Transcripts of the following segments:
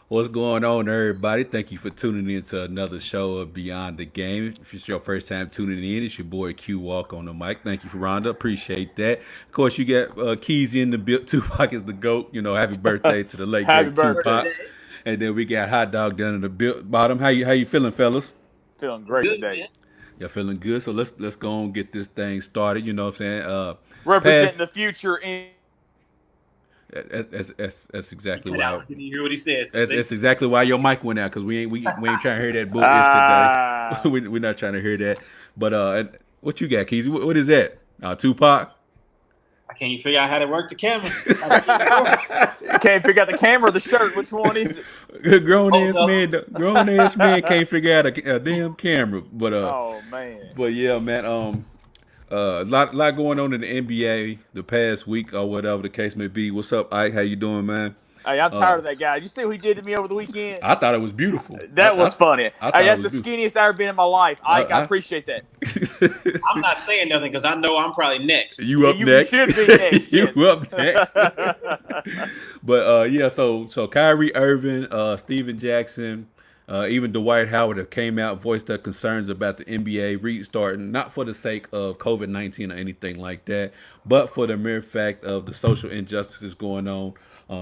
What's going on, everybody? Thank you for tuning in to another show of Beyond the Game. If it's your first time tuning in, it's your boy Q Walk on the mic. Thank you, Rhonda. Appreciate that. Of course, you got Keezy in the build. Tupac is the GOAT. Happy birthday to the late, Happy great birthday. Tupac. And then we got Hot Dog down in the bottom. How you feeling, fellas? Feeling great Good, today. man. Y'all feeling good? So let's go and get this thing started. You know what I'm saying? Pass. Representing the future in That's You exactly cut why. out. Didn't you hear what he said? So That's exactly why your mic went out because we ain't trying to hear that bullish today. Ah, We're not trying to hear that. But what you got, Keezy? What is that? Tupac. I can't even figure out how to work the camera. How to get it going. can't figure out the camera or the shirt. Which one is it? grown Both ass of man, them. grown ass man can't figure out a damn camera. Oh man. But yeah, man. A lot going on in the NBA the past week or whatever the case may be. What's up, Ike? How you doing, man? Hey, I'm tired of that guy. You see what he did to me over the weekend? I thought it was beautiful. That was funny. I Hey, thought it that's was the beautiful. skinniest I've ever been in my life. Ike, I I, appreciate that. I'm not saying nothing because I know I'm probably next. You up You next? should be next. You Yes. up next? But yeah, so Kyrie Irving, Steven Jackson, even Dwight Howard have came out and voiced their concerns about the NBA restarting, not for the sake of COVID-19 or anything like that, but for the mere fact of the social injustices going on.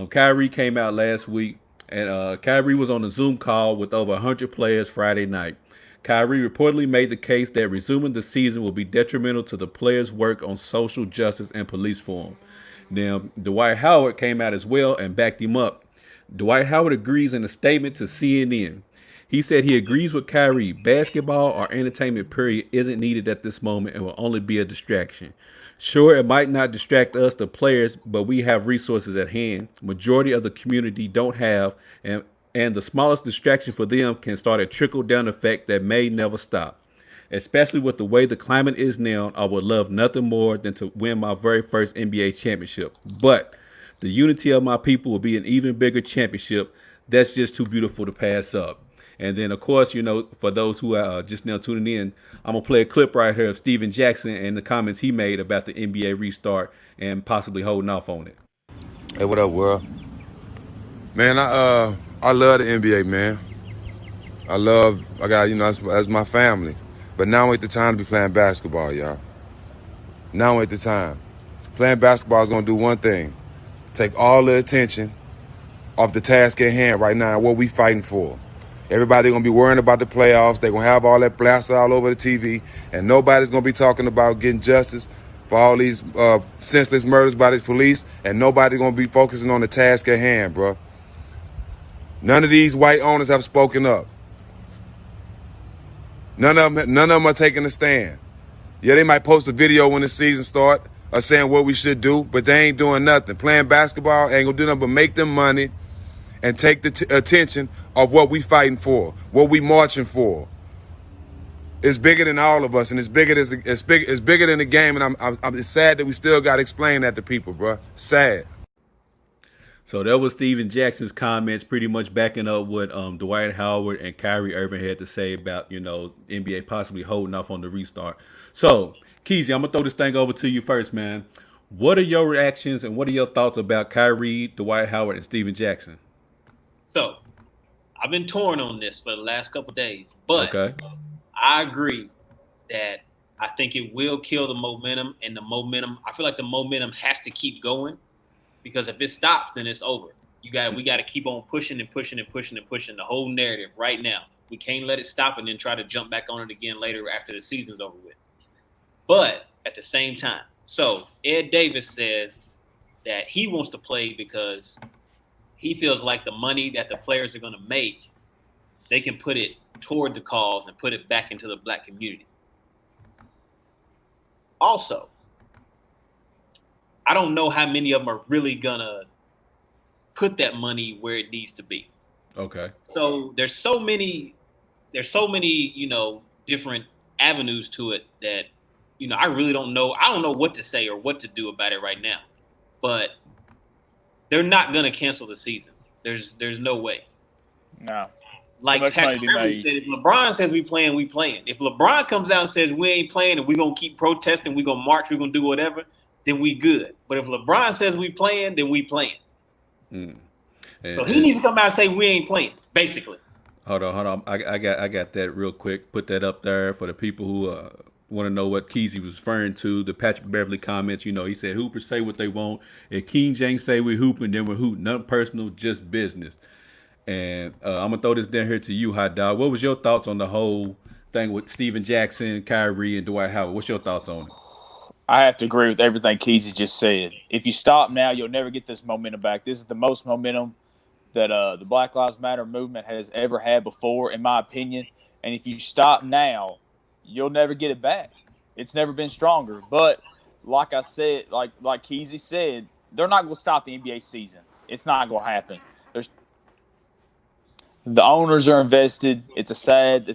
Kyrie came out last week, and Kyrie was on a Zoom call with over 100 players Friday night. Kyrie reportedly made the case that resuming the season will be detrimental to the players' work on social justice and police reform. Now, Dwight Howard came out as well and backed him up. Dwight Howard agrees in a statement to CNN. He said he agrees with Kyrie. Basketball or entertainment period isn't needed at this moment and will only be a distraction. Sure, it might not distract us, the players, but we have resources at hand. Majority of the community don't have, and the smallest distraction for them can start a trickle down effect that may never stop. Especially with the way the climate is now, I would love nothing more than to win my very first NBA championship. But the unity of my people will be an even bigger championship. That's just too beautiful to pass up. And then, of course, for those who are just now tuning in, I'm gonna play a clip right here of Steven Jackson and the comments he made about the NBA restart and possibly holding off on it. Hey, what up, world? Man, I love the NBA, man. I got that's my family. But now ain't the time to be playing basketball, y'all. Now ain't the time. Playing basketball is gonna do one thing: take all the attention off the task at hand right now and what we fighting for. Everybody gonna be worrying about the playoffs. They gonna have all that blasted all over the TV, and nobody's gonna be talking about getting justice for all these senseless murders by the police, and nobody gonna be focusing on the task at hand, bro. None of these white owners have spoken up. None of them are taking a stand. Yeah, they might post a video when the season start or saying what we should do, but they ain't doing nothing. Playing basketball ain't gonna do nothing but make them money and take the attention of what we fighting for, what we marching for. It's bigger than all of us, and it's bigger than the game. And it's sad that we still got to explain that to people, bro. Sad. So that was Steven Jackson's comments, pretty much backing up what Dwight Howard and Kyrie Irving had to say about NBA possibly holding off on the restart. So Keezy, I'm gonna throw this thing over to you first, man. What are your reactions and what are your thoughts about Kyrie, Dwight Howard, and Steven Jackson? So I've been torn on this for the last couple of days, but Okay. I agree that I think it will kill the momentum, and the momentum. I feel like the momentum has to keep going because if it stops, then it's over. We got to keep on pushing and pushing and pushing and pushing the whole narrative right now. We can't let it stop and then try to jump back on it again later after the season's over with. But at the same time, so Ed Davis says that he wants to play because he feels like the money that the players are going to make, they can put it toward the cause and put it back into the black community. Also, I don't know how many of them are really going to put that money where it needs to be. Okay. So there's so many, different avenues to it that, I really don't know. I don't know what to say or what to do about it right now. But they're not gonna cancel the season. There's no way. No. Like much money Patrick to be Beverly made. said, if LeBron says we playing, we playing. If LeBron comes out and says we ain't playing and we gonna keep protesting, we gonna march, we gonna do whatever, then we good. But if LeBron says we playing, then we playing. Mm. So he needs to come out and say we ain't playing, basically. Hold on. I got that real quick. Put that up there for the people who want to know what Keezy was referring to. The Patrick Beverly comments. He said Hoopers say what they want. If King James say we hooping, then we're hooting. Nothing personal, just business. And I'm gonna throw this down here to you, Hot Dog. What was your thoughts on the whole thing with Steven Jackson, Kyrie, and Dwight Howard? What's your thoughts on it? I have to agree with everything Keezy just said. If you stop now, you'll never get this momentum back. This is the most momentum that the Black Lives Matter movement has ever had before, in my opinion. And if you stop now, you'll never get it back. It's never been stronger. But like I said, like Keezy said, they're not going to stop the NBA season. It's not going to happen. The owners are invested. It's a sad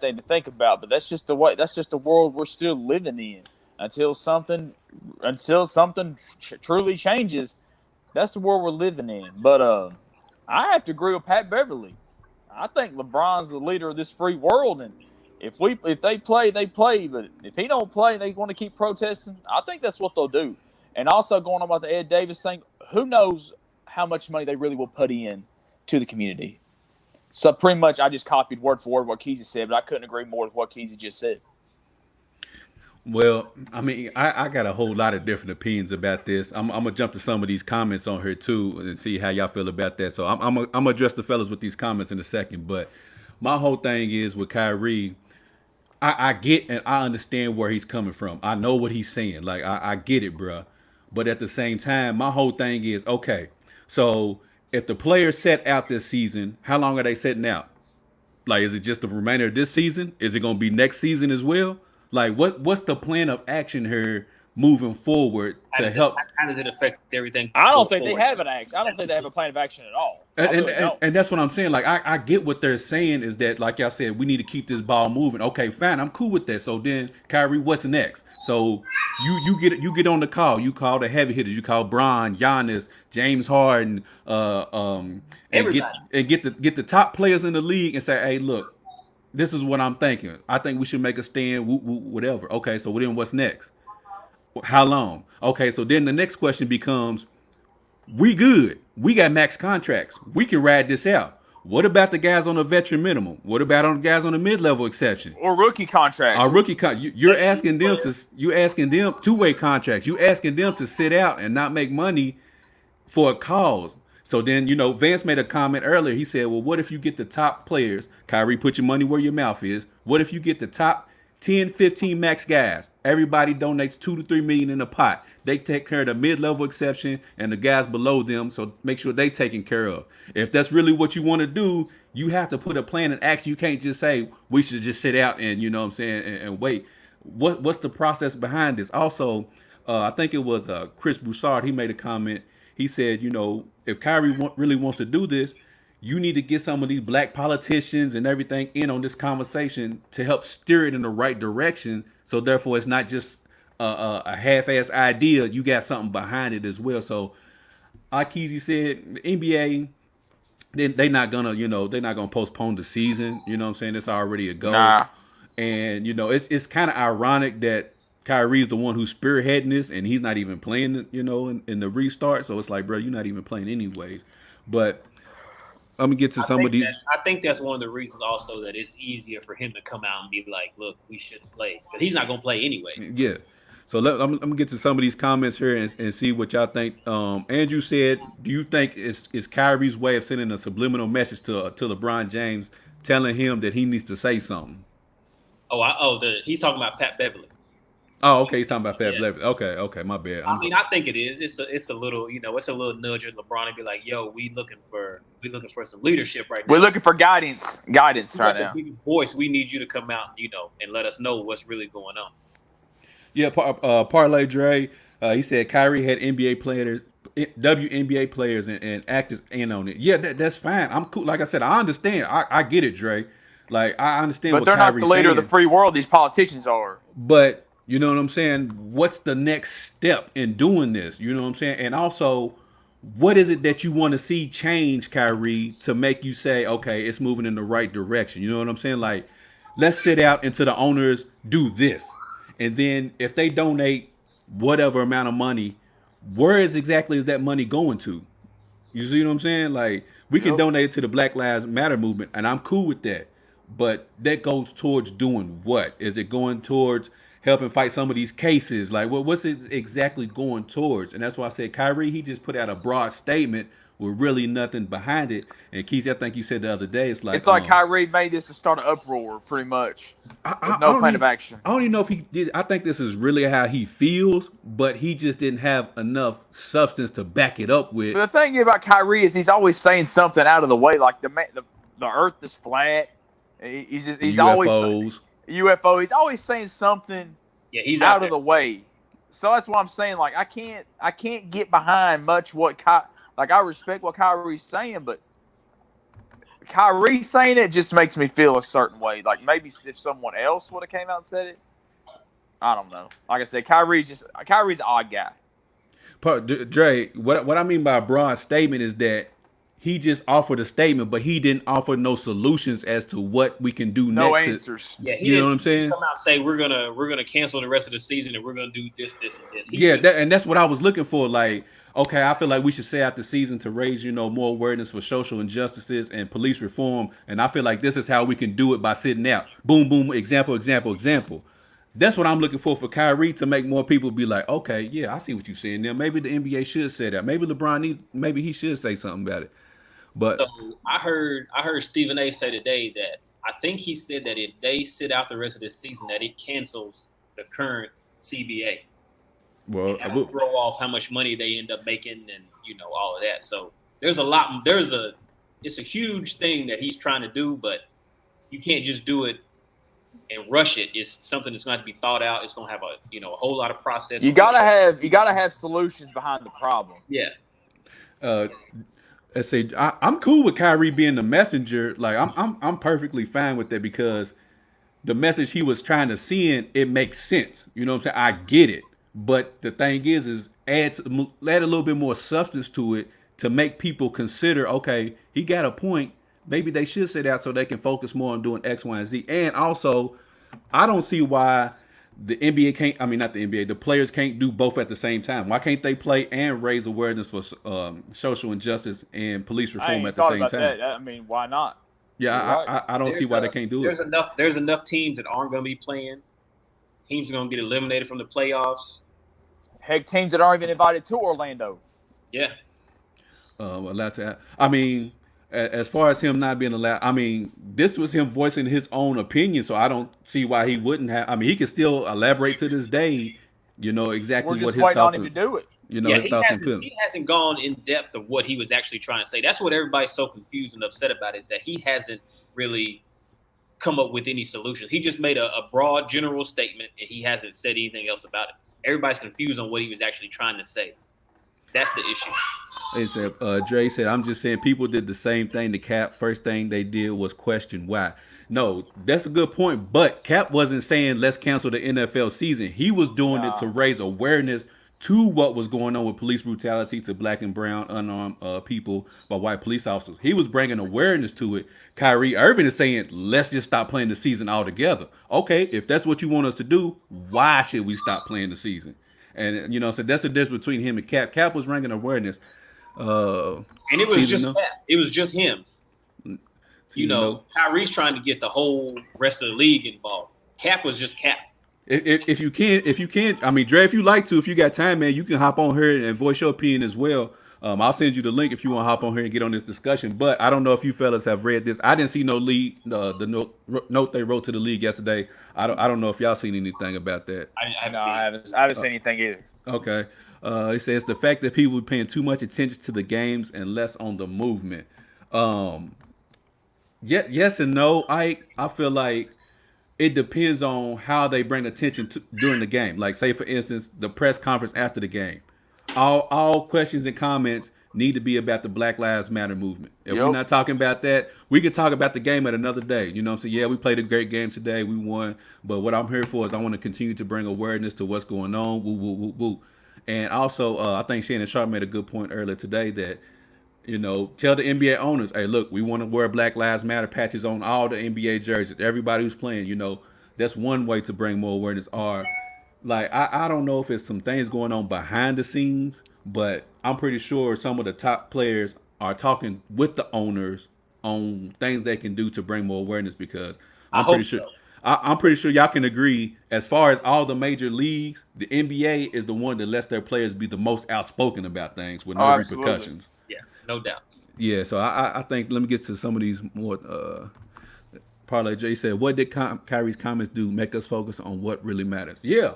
thing to think about, but that's just the way. That's just the world we're still living in. Until something truly changes, that's the world we're living in. But I have to agree with Pat Beverly. I think LeBron's the leader of this free world, and if they play, they play. But if he don't play, they want to keep protesting. I think that's what they'll do. And also going on about the Ed Davis thing, who knows how much money they really will put in to the community. So pretty much, I just copied word for word what Keezy said, but I couldn't agree more with what Keezy just said. Well, I mean, I got a whole lot of different opinions about this. I'm gonna jump to some of these comments on here too and see how y'all feel about that. So I'm gonna address the fellas with these comments in a second. But my whole thing is with Kyrie, I get and I understand where he's coming from. I know what he's saying. Like I get it, bruh. But at the same time, my whole thing is okay. So if the players set out this season, how long are they setting out? Like, is it just the remainder of this season? Is it gonna be next season as well? Like, what's the plan of action here moving forward to help? How does it affect everything? I don't think they have an action. I don't think they have a plan of action at all. And that's what I'm saying. Like, I get what they're saying is that, like y'all said, we need to keep this ball moving. Okay, fine, I'm cool with that. So then, Kyrie, what's next? So you get on the call. You call the heavy hitters. You call Bron, Giannis, James Harden, and get the top players in the league and say, hey, look. This is what I'm thinking. I think we should make a stand, whatever. Okay, so then what's next? How long? Okay, so then the next question becomes, we good. We got max contracts. We can ride this out. What about the guys on the veteran minimum? What about on the guys on the mid-level exception? Or rookie contracts? You're asking them two-way contracts. You're asking them to sit out and not make money for a cause. So then, Vance made a comment earlier. He said, well, what if you get the top players? Kyrie, put your money where your mouth is. What if you get the top 10, 15 max guys? Everybody donates $2 to $3 million in a pot. They take care of the mid-level exception and the guys below them, so make sure they taken care of. If that's really what you want to do, you have to put a plan in action. You can't just say, we should just sit out and, and wait. What's the process behind this? Also, I think it was Chris Broussard. He made a comment. He said, if Kyrie really wants to do this, you need to get some of these black politicians and everything in on this conversation to help steer it in the right direction. So therefore, it's not just a half-ass idea. You got something behind it as well. So, like Keezy said, the NBA, they're not gonna postpone the season. You know what I'm saying? It's already a goal. Nah. And it's kind of ironic that Kyrie's the one who's spearheading this, and he's not even playing, in the restart. So it's like, bro, you're not even playing anyways. But I'm gonna get to some of these. I think that's one of the reasons also that it's easier for him to come out and be like, look, we shouldn't play. But he's not gonna play anyway. Yeah. So I'm gonna get to some of these comments here and see what y'all think. Andrew said, do you think it's Kyrie's way of sending a subliminal message to LeBron James, telling him that he needs to say something? He's talking about Pat Beverly. Oh, okay. He's talking about Pat Beverly. Okay, my bad. I think it is. It's a little, it's a little nudge at LeBron and be like, yo, we looking for some leadership right now. We're looking for guidance right now. Voice, we need you to come out, and let us know what's really going on. Yeah, Parlay Dre, he said Kyrie had NBA players, WNBA players, and actors in on it. Yeah, that's fine. I'm cool. Like I said, I understand. I get it, Dre. Like I understand. But they're not the leader of the free world. These politicians are. But you know what I'm saying? What's the next step in doing this? You know what I'm saying? And also, what is it that you want to see change, Kyrie, to make you say, okay, it's moving in the right direction? You know what I'm saying? Like, let's sit out until the owners do this. And then if they donate whatever amount of money, where exactly is that money going to? You see what I'm saying? Like we can Yep. donate it to the Black Lives Matter movement, and I'm cool with that. But that goes towards doing what? Is it going towards helping fight some of these cases? Like, what's it exactly going towards? And that's why I said Kyrie. He just put out a broad statement with really nothing behind it. And Keith, I think you said the other day, it's It's like Kyrie made this to start an uproar, pretty much, with no plan of action. I don't even know if he did. I think this is really how he feels, but he just didn't have enough substance to back it up with. But the thing about Kyrie is he's always saying something out of the way, like the Earth is flat. He's always UFOs. UFO. He's always saying something Yeah, he's out out of the way. So that's what I'm saying. Like I can't get behind much what like I respect what Kyrie's saying, but Kyrie saying it just makes me feel a certain way. Like maybe if someone else would have came out and said it, I don't know. Like I said, Kyrie's an odd guy. Dre, what I mean by a broad statement is that he just offered a statement, but he didn't offer no solutions as to what we can do No next. answers. Yeah, You know what I'm saying? Come out and say we're gonna cancel the rest of the season and we're gonna do this, and this. Yeah, and that's what I was looking for. Like, okay, I feel like we should say out the season to raise, more awareness for social injustices and police reform. And I feel like this is how we can do it by sitting out. Boom, boom, example, example, example. That's what I'm looking for Kyrie to make more people be like, okay, yeah, I see what you're saying there. Maybe the NBA should say that. Maybe maybe he should say something about it. But So I heard Stephen A. say today that I think he said that if they sit out the rest of this season, that it cancels the current CBA. well, That will throw off how much money they end up making, and all of that. So it's a huge thing that he's trying to do, but you can't just do it and rush it. It's something that's going to have to be thought out. It's going to have a whole lot of process. You gotta have solutions behind the problem. Yeah. let's say I'm cool with Kyrie being the messenger. Like I'm perfectly fine with that because the message he was trying to send, it makes sense. You know what I'm saying? I get it. But the thing is add a little bit more substance to it to make people consider, okay, he got a point. Maybe they should say that so they can focus more on doing X, Y, and Z. And also, I don't see why the NBA can't, I mean, not the NBA, the players can't do both at the same time. Why can't they play and raise awareness for social injustice and police I reform ain't at the thought same about time? that. I mean, why not? Yeah, I don't see why they can't do it. There's enough teams that aren't going to be playing. Teams are going to get eliminated from the playoffs. Heck, teams that aren't even invited to Orlando. Yeah. Allowed to. I mean, as far as him not being allowed, I mean, this was him voicing his own opinion, so I don't see why he wouldn't have. I mean, he can still elaborate to this day, exactly We're what just his waiting on thoughts him are. to do it. His thoughts on film. He hasn't gone in depth of what he was actually trying to say. That's what everybody's so confused and upset about, is that he hasn't really come up with any solutions. He just made a broad general statement and he hasn't said anything else about it. Everybody's confused on what he was actually trying to say. That's the issue. He said, Dre said, I'm just saying people did the same thing to Cap. First thing they did was question why. No, that's a good point. But Cap wasn't saying let's cancel the NFL season. He was doing it to raise awareness to what was going on with police brutality to black and brown unarmed people by white police officers. He was bringing awareness to it. Kyrie Irving is saying, let's just stop playing the season altogether. Okay, if that's what you want us to do, why should we stop playing the season? And, so that's the difference between him and Cap. Cap was bringing awareness. And it was just Cap. It was just him. Kyrie's trying to get the whole rest of the league involved. Cap was just Cap. If you can, I mean, Dre, if you like to, if you got time, man, you can hop on here and voice your opinion as well. I'll send you the link if you want to hop on here and get on this discussion. But I don't know if you fellas have read this. I didn't see no league, the note they wrote to the league yesterday. I don't know if y'all seen anything about that. I haven't seen anything either. Okay. It says the fact that people are paying too much attention to the games and less on the movement. Yes and no. I feel like it depends on how they bring attention to during the game. Like, say for instance, the press conference after the game. All questions and comments need to be about the Black Lives Matter movement. If we're not talking about that, we can talk about the game at another day. You know what I'm saying? Yeah, we played a great game today. We won. But what I'm here for is I want to continue to bring awareness to what's going on. Woo, woo, woo, woo. And also, I think Shannon Sharp made a good point earlier today that, tell the NBA owners, hey, look, we want to wear Black Lives Matter patches on all the NBA jerseys. Everybody who's playing, that's one way to bring more awareness. Or, like, I don't know if it's some things going on behind the scenes but I'm pretty sure some of the top players are talking with the owners on things they can do to bring more awareness because I I'm pretty hope sure. so. I'm pretty sure y'all can agree. As far as all the major leagues, the NBA is the one that lets their players be the most outspoken about things with Oh, no absolutely. repercussions. Yeah, no doubt. Yeah, so I think let me get to some of these more. Parlay J said, "What did Kyrie's comments do? Make us focus on what really matters." Yeah,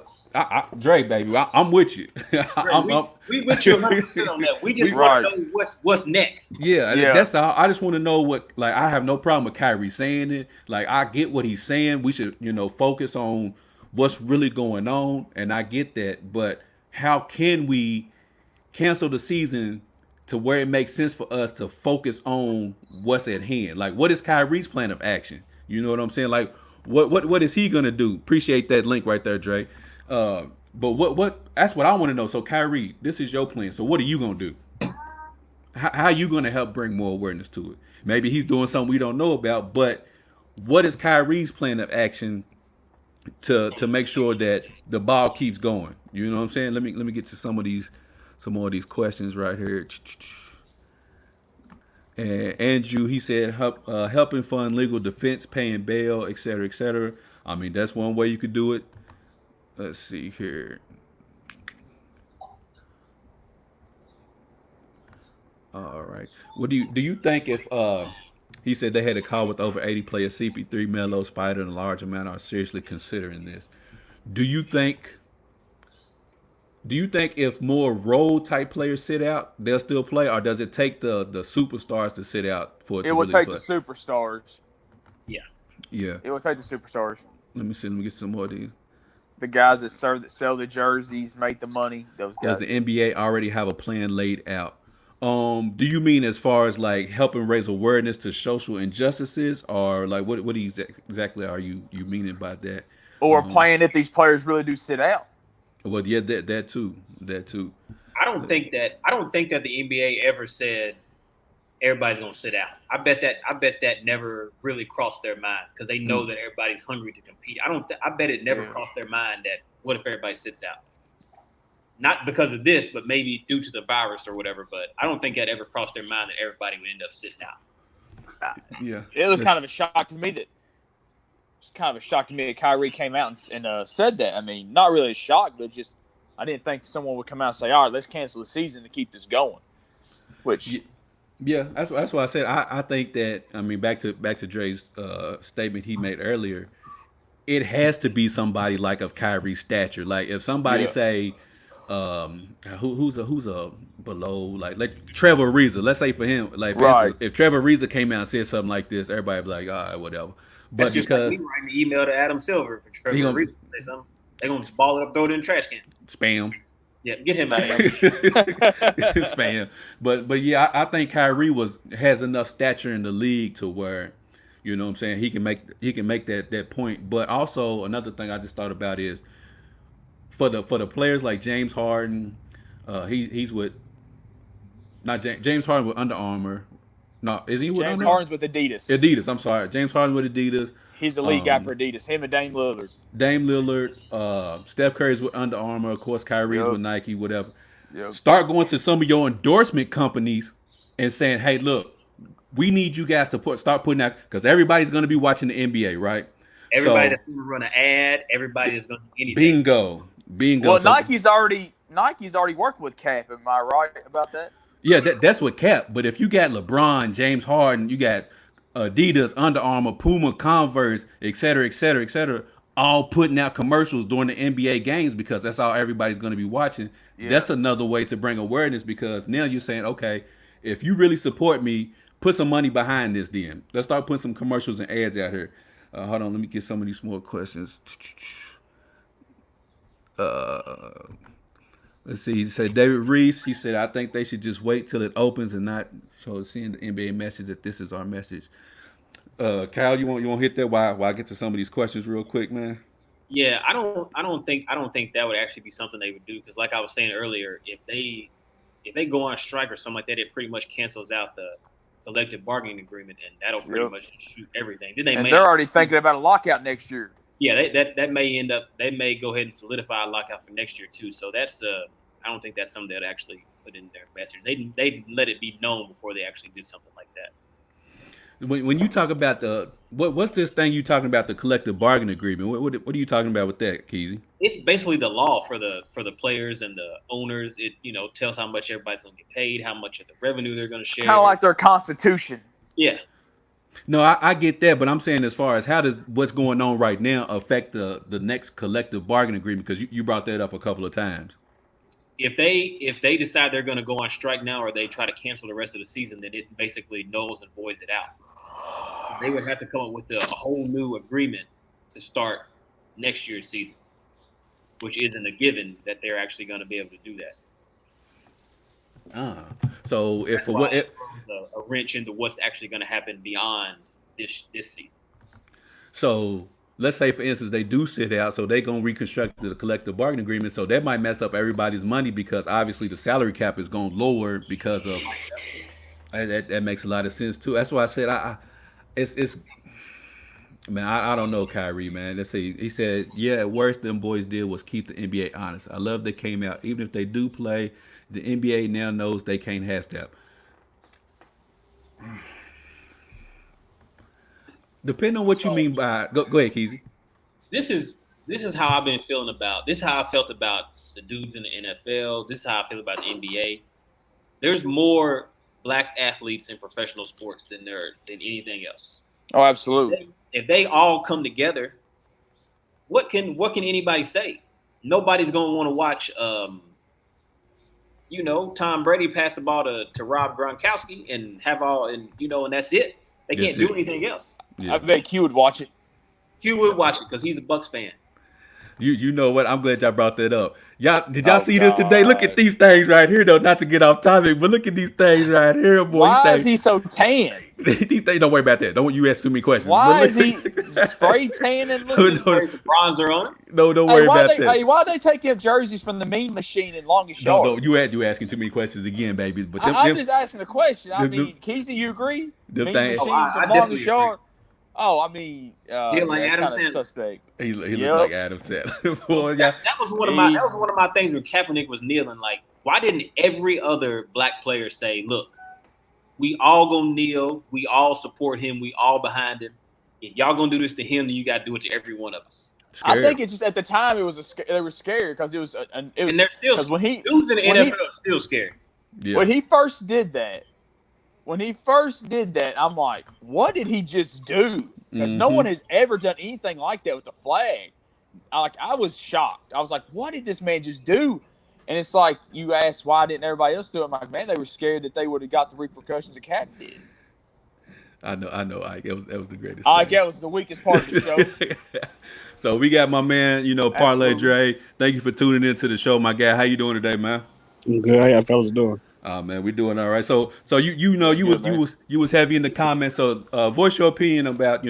Dre, baby, I'm with you. Right, we with you 100% on that. We just want to know what's next. Yeah, Yeah. that's all. I just want to know what. Like, I have no problem with Kyrie saying it. Like, I get what he's saying. We should, focus on what's really going on, and I get that. But how can we cancel the season to where it makes sense for us to focus on what's at hand? Like, what is Kyrie's plan of action? You know what I'm saying? Like, what is he gonna do? Appreciate that link right there, Dre. But what that's what I want to know. So, Kyrie, this is your plan. So, what are you gonna do? How are you gonna help bring more awareness to it? Maybe he's doing something we don't know about, but what is Kyrie's plan of action to make sure that the ball keeps going? You know what I'm saying? Let me get to some more of these questions right here. And Andrew, he said, helping fund legal defense, paying bail, et cetera, et cetera. I mean, that's one way you could do it. Let's see here. All right. What do you think if he said they had a call with over 80 players, CP3, Melo, Spider, and a large amount are seriously considering this? Do you think if more role type players sit out, they'll still play, or does it take the superstars to sit out for it to will really take play? the superstars. Yeah. Yeah. It will take the superstars. Let me see. Let me get some more of these. The guys that sell the jerseys, make the money. Those guys. Does the NBA already have a plan laid out? Do you mean as far as like helping raise awareness to social injustices, or like what exactly are you meaning by that? Or playing if these players really do sit out. Well, yeah, that too. I don't think that the NBA ever said everybody's gonna sit out. I bet that never really crossed their mind because they know that everybody's hungry to compete. I bet it never crossed their mind that what if everybody sits out? Not because of this, but maybe due to the virus or whatever. But I don't think that ever crossed their mind that everybody would end up sitting out. Yeah, it was kind of a shock to me that. Kyrie came out and said that. I mean, not really a shock, but just I didn't think someone would come out and say, "All right, let's cancel the season to keep this going." Which, yeah, that's why I said I think that. I mean, back to Dre's statement he made earlier. It has to be somebody like of Kyrie's stature. Like if somebody say, who's a below like Trevor Ariza. Let's say for him, like if Trevor Ariza came out and said something like this, everybody would be like, all right, whatever. But that's just because like me writing an email to Adam Silver for Trevor Ariza to say something, they're gonna just ball it up, throw it in the trash can. Spam. Yeah, get him out of here. Spam. But yeah, I think Kyrie has enough stature in the league to where, you know what I'm saying, he can make that point. But also another thing I just thought about is for the players like James Harden, he's with not James Harden with Under Armour. No, is he with James Under Harden's with Adidas. Adidas, I'm sorry. James Harden with Adidas. He's the lead guy for Adidas. Him and Dame Lillard. Steph Curry's with Under Armour. Of course, Kyrie's with Nike, whatever. Yep. Start going to some of your endorsement companies and saying, hey, look, we need you guys to start putting out, because everybody's going to be watching the NBA, right? Everybody that's going to run an ad, everybody is going to do anything. Bingo. Well, Nike's already working with Cap. Am I right about that? Yeah, that's with Cap. But if you got LeBron, James Harden, you got Adidas, Under Armour, Puma, Converse, et cetera, all putting out commercials during the NBA games because that's all everybody's going to be watching. Yeah. That's another way to bring awareness because now you're saying, okay, if you really support me, put some money behind this then. Let's start putting some commercials and ads out here. Hold on, let me get some of these more questions. Let's see. He said David Reese. He said, I think they should just wait till it opens and not send the NBA message that this is our message. Kyle, you want to hit that while I get to some of these questions real quick, man? Yeah, I don't think that would actually be something they would do because, like I was saying earlier, if they go on strike or something like that, it pretty much cancels out the collective bargaining agreement, and that'll pretty much shoot everything. Then they're already thinking about a lockout next year. Yeah, that may end up. They may go ahead and solidify a lockout for next year too. So that's I don't think that's something that actually put in their message. They let it be known before they actually did something like that. When you talk about what's this thing you talking about, the collective bargaining agreement? What are you talking about with that, Keezy? It's basically the law for the players and the owners. It tells how much everybody's going to get paid, how much of the revenue they're going to share. Kind of like their constitution. Yeah. No, I get that, but I'm saying as far as how does what's going on right now affect the next collective bargaining agreement? Because you brought that up a couple of times. If they decide they're going to go on strike now, or they try to cancel the rest of the season, then it basically nulls and voids it out. They would have to come up with a whole new agreement to start next year's season, which isn't a given that they're actually going to be able to do that. So if That's why it throws a wrench into what's actually going to happen beyond this season. So let's say, for instance, they do sit out, so they're going to reconstruct the collective bargaining agreement. So that might mess up everybody's money because obviously the salary cap is going to lower because of that makes a lot of sense too. That's why I said man, I don't know, Kyrie, man. Let's see. He said, yeah, worst them boys did was keep the NBA honest. I love they came out. Even if they do play, the NBA now knows they can't half step. Depending on what you mean by go ahead, Keezy. This is how I've been feeling about this. Is how I felt about the dudes in the NFL. This is how I feel about the NBA. There's more black athletes in professional sports than anything else. Oh, absolutely. If they all come together, what can anybody say? Nobody's gonna want to watch Tom Brady pass the ball to Rob Gronkowski and and that's it. They can't do anything else. Yeah. I bet Q would watch it. Q would watch it because he's a Bucks fan. You know what? I'm glad y'all brought that up. Did y'all see this today? Look at these things right here, though. Not to get off topic, but look at these things right here, boy. Why is he so tan? These things, don't worry about that. Don't you ask too many questions. Why is he spray tanning? Some bronzer on it. No, don't worry about that. Hey, why they taking jerseys from the Mean Machine in Longest Yard? No, you asking too many questions again, baby. But I'm just asking a question. I mean, Keezy, you agree? Mean Machine from Longest Yard. Oh, I mean, like Adam Sandler. Suspect. He looked like Adam Sandler. Boy, that was one of my things when Kaepernick was kneeling. Like, why didn't every other black player say, "Look, we all gonna kneel, we all support him, we all behind him. If y'all gonna do this to him, then you gotta do it to every one of us." I think it's just at the time they were scared because it was and they're still dudes in the NFL are still scared. Yeah. When he first did that, I'm like, what did he just do? Because no one has ever done anything like that with the flag. I was shocked. I was like, what did this man just do? And it's like, you asked, why didn't everybody else do it? I'm like, man, they were scared that they would have got the repercussions that Cat did. I know, Ike. That was the greatest. Ike, that was the weakest part of the show. So we got my man, Parlay Dre. Thank you for tuning into the show, my guy. How you doing today, man? I'm good. How y'all fellas doing? Oh man, we're doing all right. So you was heavy in the comments. So voice your opinion about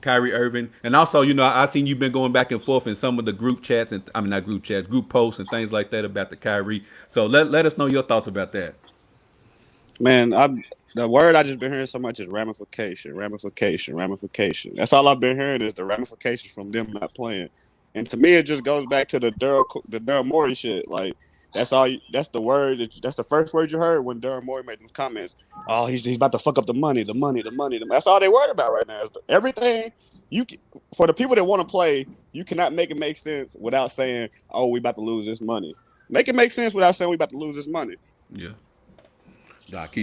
Kyrie Irving, and also I seen you've been going back and forth in some of the group chats and not group chats, group posts and things like that about the Kyrie. So let us know your thoughts about that. Man, the word I just been hearing so much is ramification. That's all I've been hearing is the ramifications from them not playing, and to me it just goes back to the Daryl Morey shit. Like. That's all. That's the word. That's the first word you heard when Daryl Morey made those comments. Oh, he's about to fuck up the money. That's all they worried about right now. Everything for the people that want to play, you cannot make it make sense without saying, "Oh, we about to lose this money." Make it make sense without saying we about to lose this money. Yeah.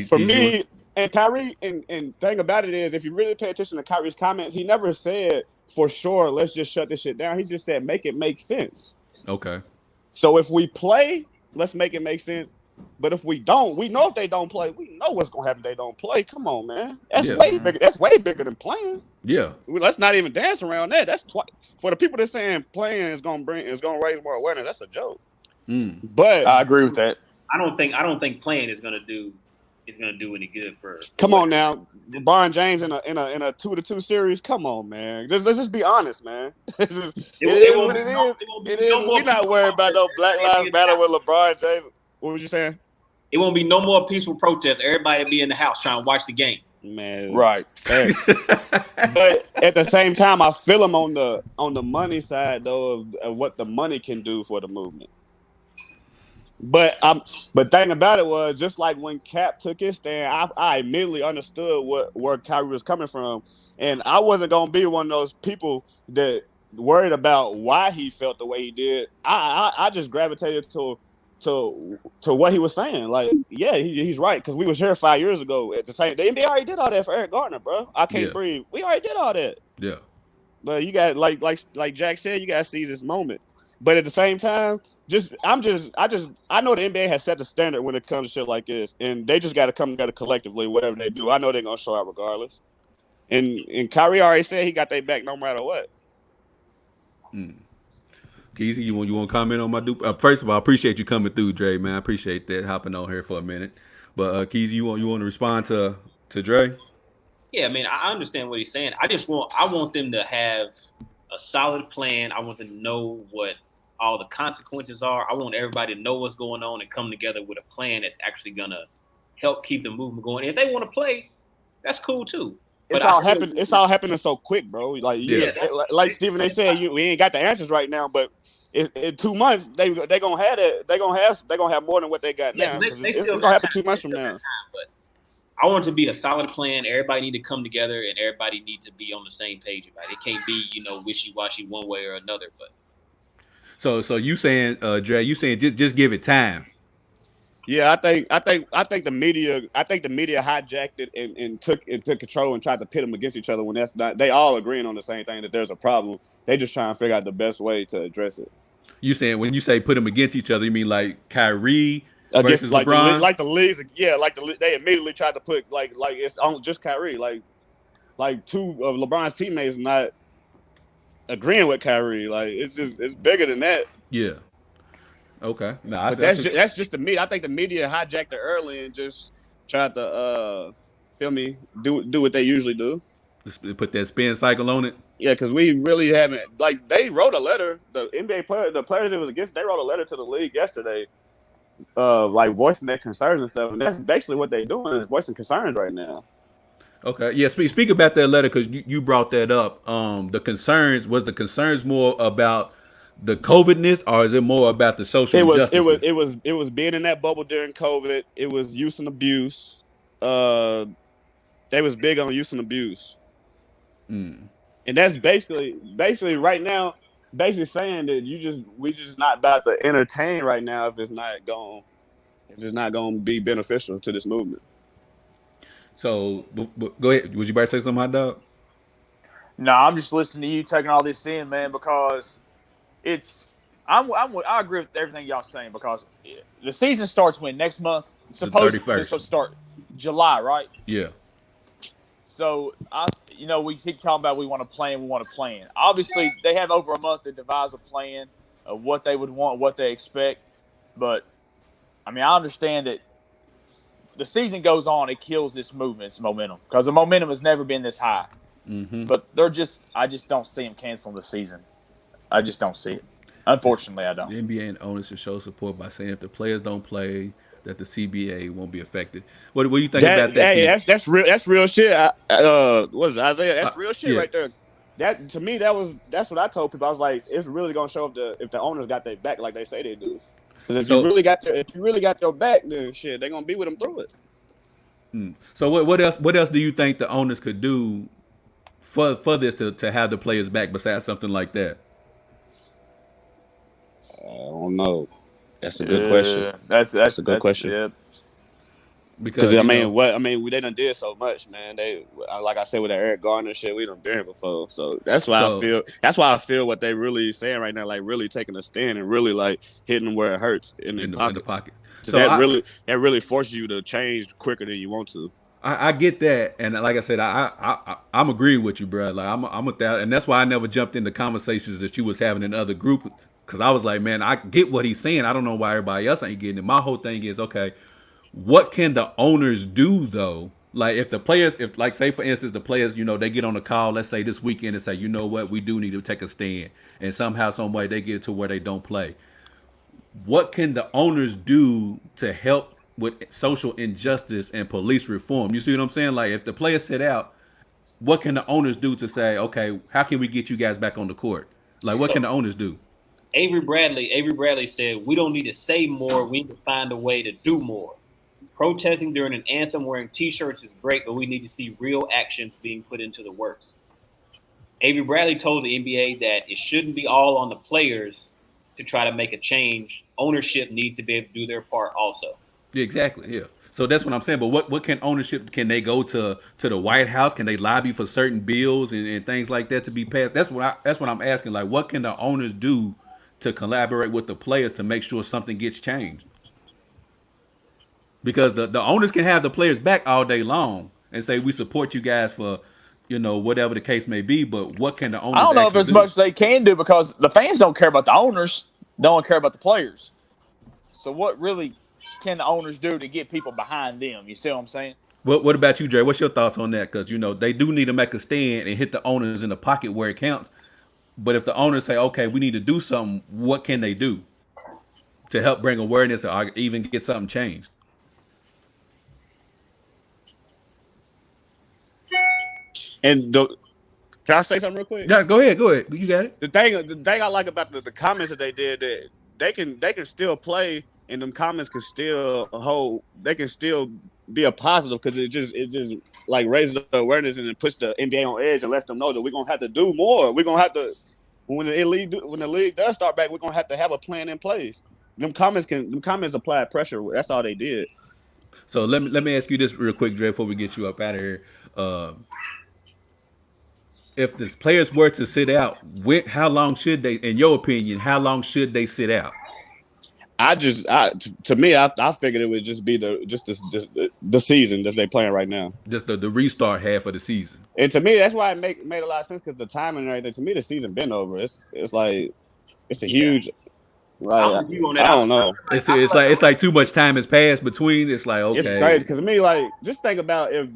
For me and Kyrie, and thing about it is, if you really pay attention to Kyrie's comments, he never said for sure, let's just shut this shit down. He just said, make it make sense. Okay. So if we play, let's make it make sense. But if we don't, we know if they don't play, we know what's gonna happen if they don't play. Come on, man. That's way bigger. That's way bigger than playing. Yeah. Let's not even dance around that. That's for the people that saying playing is gonna raise more awareness. That's a joke. But I agree with that. I don't think playing is gonna do any good for. Come on now, LeBron James in a 2-2 series. Come on, man. Let's just be honest, man. It is what it is. We're not worried about no Black Lives Matter with LeBron James. What was you saying? It won't be no more peaceful protests. Everybody will be in the house trying to watch the game. Man, right. But at the same time, I feel him on the money side though of what the money can do for the movement. But thing about it was just like when Cap took his stand, I immediately understood where Kyrie was coming from, and I wasn't gonna be one of those people that worried about why he felt the way he did. I just gravitated to what he was saying. Like, yeah, he's right because we was here 5 years ago at the NBA already did all that for Eric Gardner, bro. I can't Yeah. breathe. We already did all that. Yeah. But you got like Jack said, you got to seize this moment. But at the same time, I know the NBA has set the standard when it comes to shit like this, and they just got to come together collectively. Whatever they do, I know they're gonna show out regardless. And Kyrie already said he got their back no matter what. Keezy, you want to comment on my dupe? First of all, I appreciate you coming through, Dre, man. I appreciate that hopping on here for a minute. But Keezy, you want to respond to Dre? Yeah, I mean, I understand what he's saying. I want them to have a solid plan. I want them to know what all the consequences are. I want everybody to know what's going on and come together with a plan that's actually gonna help keep the movement going. And if they want to play, that's cool too. It's all happening so quick, bro. Like like Stephen, they said we ain't got the answers right now, but in 2 months they gonna have it. They gonna have more than what they got now. It's gonna happen 2 months from now. But I want it to be a solid plan. Everybody need to come together, and everybody need to be on the same page about it. It can't be wishy-washy one way or another. But So you saying, Dre? You saying just give it time? Yeah, I think the media hijacked it and took control and tried to pit them against each other when that's not. They all agreeing on the same thing, that there's a problem. They just trying to figure out the best way to address it. You saying when you say put them against each other, you mean like Kyrie versus like LeBron? Like the leagues, yeah. They immediately tried to put like it's on just Kyrie. Like two of LeBron's teammates not agreeing with Kyrie. Like it's bigger than that. Yeah. Okay. No, but that's just the media. I think the media hijacked it early and just tried to do what they usually do. Just put that spin cycle on it. Yeah, because we really haven't. Like they wrote a letter. The NBA players that was against, they wrote a letter to the league yesterday, like voicing their concerns and stuff. And that's basically what they're doing, is voicing concerns right now. Okay. Yeah. Speak about that letter because you brought that up. The concerns more about the COVIDness, or is it more about the social injustices? It was being in that bubble during COVID. It was use and abuse. They was big on use and abuse. And that's basically right now, basically saying that we just not about to entertain right now if it's not going to be beneficial to this movement. So go ahead. Would you better say something, hot dog? No, I'm just listening to you taking all this in, man, because I agree with everything y'all saying, because the season starts when next month. Supposed to start July, right? Yeah. So we keep talking about we want to plan. Obviously, they have over a month to devise a plan of what they would want, what they expect. But I mean, I understand that the season goes on, it kills this movement's momentum, because the momentum has never been this high. Mm-hmm. But I just don't see them canceling the season. I just don't see it. Unfortunately, I don't. The NBA and owners should show support by saying if the players don't play, that the CBA won't be affected. What do you think about that? Hey, that's real shit. What is it, Isaiah? That's real shit right there. That to me, that's what I told people. I was like, it's really gonna show if the owners got their back like they say they do. Because if you really got their back, then shit, they're gonna be with them through it. So what else do you think the owners could do for this to have the players back besides something like that? I don't know. That's a good question. That's a good question. Yeah. Because they done did so much, man. They, like I said, with that Eric Gardner shit, we done been here before. So that's why I feel. That's why I feel what they really saying right now, like really taking a stand and really like hitting them where it hurts in the pocket. So that really forces you to change quicker than you want to. I get that, and like I said, I'm agreeing with you, bro. Like I'm with that, and that's why I never jumped into conversations that you was having in other groups, because I was like, man, I get what he's saying. I don't know why everybody else ain't getting it. My whole thing is, okay, what can the owners do though? Like if the players, like say for instance, the players, they get on a call, let's say this weekend, and say, you know what, we do need to take a stand, and somehow, some way, they get to where they don't play. What can the owners do to help with social injustice and police reform? You see what I'm saying? Like if the players sit out, what can the owners do to say, okay, how can we get you guys back on the court? Like what can the owners do? Avery Bradley said, "We don't need to say more. We need to find a way to do more. Protesting during an anthem wearing T-shirts is great, but we need to see real actions being put into the works." Avery Bradley told the NBA that it shouldn't be all on the players to try to make a change. Ownership needs to be able to do their part also. Yeah, exactly. Yeah. So that's what I'm saying. But what can ownership? Can they go to the White House? Can they lobby for certain bills and things like that to be passed? That's what I'm asking. Like, what can the owners do to collaborate with the players to make sure something gets changed? Because the owners can have the players back all day long and say we support you guys for, whatever the case may be. But what can the owners I don't know if actually there's do? much they can do because the fans don't care about the owners, don't care about the players. So what really can the owners do to get people behind them? You see what I'm saying? What about you, Dre? What's your thoughts on that? Because they do need to make a stand and hit the owners in the pocket where it counts. But if the owners say, okay, we need to do something, what can they do to help bring awareness or even get something changed? And can I say something real quick? Yeah, go ahead. You got it. The thing I like about the comments that they did, that they can still play, and them comments can still hold. They can still be a positive because it just like raises the awareness and it puts the NBA on edge and lets them know that we're gonna have to do more. We're gonna have to when the league does start back, we're gonna have to have a plan in place. Them comments apply pressure. That's all they did. So let me ask you this real quick, Dre, before we get you up out of here. If the players were to sit out, how long should they, in your opinion, how long should they sit out? To me, I figured it would just be the season that they're playing right now. Just the restart half of the season. And to me, that's why it made a lot of sense because the timing and everything. To me, the season been over. It's like it's a huge. Like, I don't know. It's like too much time has passed between. It's like, okay, it's crazy because to me, like, just think about if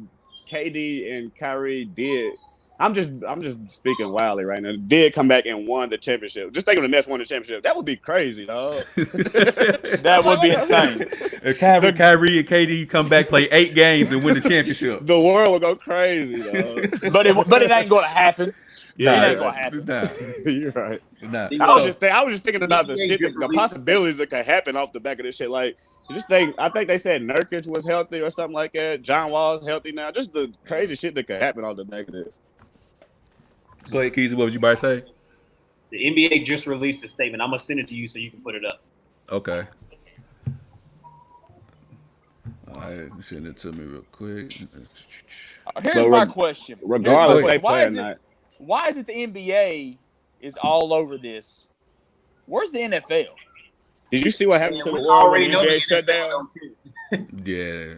KD and Kyrie did. I'm just speaking wildly right now. Did come back and won the championship. Just think of the Nets won the championship. That would be crazy, dog. That would be insane. If Kyrie and KD come back, play 8 games, and win the championship, the world would go crazy, dog. but it ain't going to happen. Yeah, it ain't going to happen. Nah. You're right. Nah. I was just thinking about the possibilities that could happen off the back of this shit. Like, I think they said Nurkic was healthy or something like that. John Wall's healthy now. Just the crazy shit that could happen off the back of this. Go ahead, Keezy. What was you about to say? The NBA just released a statement. I'm gonna send it to you so you can put it up. Okay. All right, send it to me real quick. Here's my question. Regardless, they play at night. Why is it the NBA is all over this? Where's the NFL? Did you see what happened to the world when the NBA shut down? Yeah,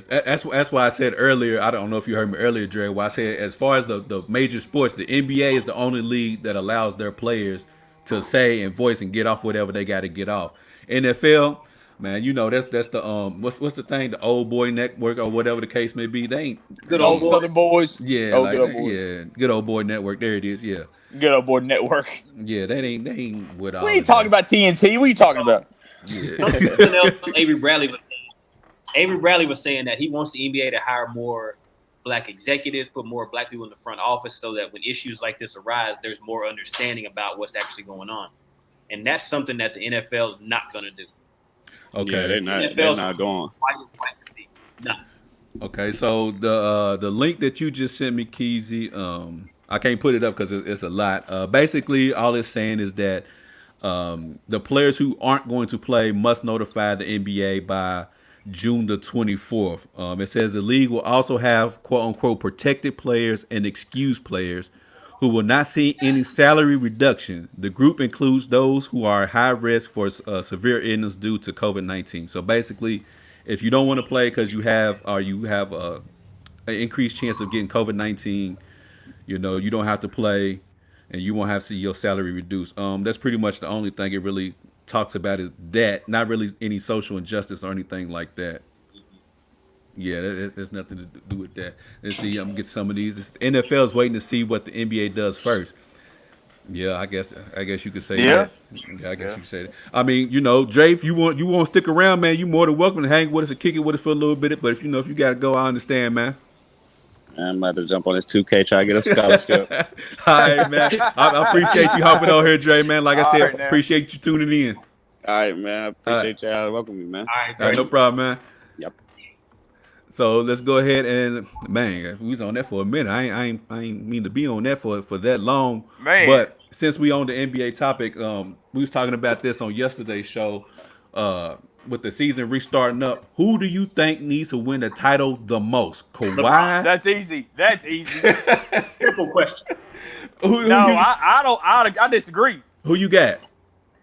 that's why I said earlier. I don't know if you heard me earlier, Dre. Why I said as far as the major sports, the NBA is the only league that allows their players to say and voice and get off whatever they got to get off. NFL, man, that's the what's the thing, the old boy network or whatever the case may be. They ain't good old Southern boys. Yeah, good old boys. Yeah, good old boy network. There it is. Yeah, good old boy network. Yeah, they ain't with all. We ain't talking about TNT. What are you talking about? Yeah. Avery Bradley was saying that he wants the NBA to hire more black executives, put more black people in the front office so that when issues like this arise, there's more understanding about what's actually going on. And that's something that the NFL is not going to do. Okay. Yeah, they're not going. No. Okay, so the link that you just sent me, Keezy, I can't put it up because it's a lot. Basically, all it's saying is that the players who aren't going to play must notify the NBA by June the 24th. It says the league will also have quote-unquote protected players and excused players who will not see any salary reduction. The group includes those who are high risk for severe illness due to COVID-19. So basically, if you don't want to play because you have an increased chance of getting COVID-19, you don't have to play and you won't have to see your salary reduced. That's pretty much the only thing it really talks about is that, not really any social injustice or anything like that. Yeah, there's nothing to do with that. Let's see, I'm gonna get some of these. NFL is waiting to see what the NBA does first. Yeah, I guess you could say that. Yeah, I guess you could say that. I mean, Dre, if you want to stick around, man, you more than welcome to hang with us and kick it with us for a little bit. But if you gotta go, I understand, man. I'm about to jump on this 2K, try to get a scholarship. All right, man. I appreciate you hopping on here, Dre, man. Like I All said, right, now. appreciate you tuning in. All right, man. I appreciate y'all welcoming me, man. All right, All right, great. no problem, man. Yep. So let's go ahead and man, we was on that for a minute. I ain't mean to be on that for that long. Man. But since we on the NBA topic, we was talking about this on yesterday's show. With the season restarting up, who do you think needs to win the title the most? Kawhi? That's easy. That's easy. Simple question. Who No, you, I don't. I disagree. who you got?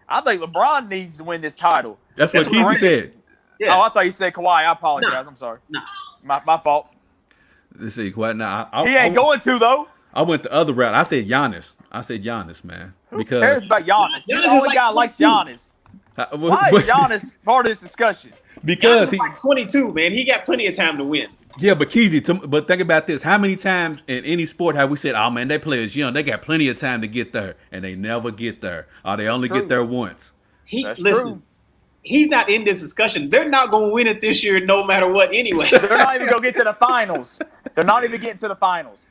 I think LeBron needs to win this title. That's what That's what Keezy said. Yeah. Oh, I thought you said Kawhi. I apologize. No. I'm sorry. No. My fault. Let's see, Kawhi. Now, He ain't going to though. I went the other route. I said Giannis. Man. Who cares about Giannis? You're Giannis the only is guy like likes 22. Giannis. Why is Giannis part of this discussion? Because Giannis he, is like 22, man. He got plenty of time to win. yeah, but Keezy. But think about this: how many times in any sport have we said, "Oh man, that player's young. They got plenty of time to get there," and they never get there, or they only true. get there once. That's Listen, true. he's not in this discussion. They're not going to win it this year, no matter what. Anyway, They're not even gonna get to the finals. They're not even getting to the finals.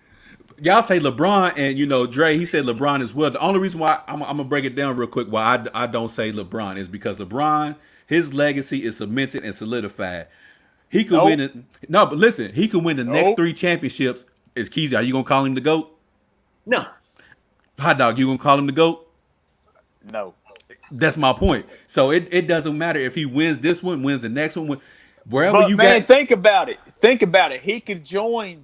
Y'all say LeBron, and Dre, he said LeBron as well. The only reason why I'm gonna break it down real quick why I don't say LeBron is because LeBron, his legacy is cemented and solidified. He could Nope. win it. No, but listen, he could win the next Nope. 3 championships. Is Keezy? Are you gonna call him the GOAT? no. Hot dog, you gonna call him the GOAT? No. That's my point. So it doesn't matter if he wins this one, wins the next one, wherever But you man, got. think about it. Think about it. He could join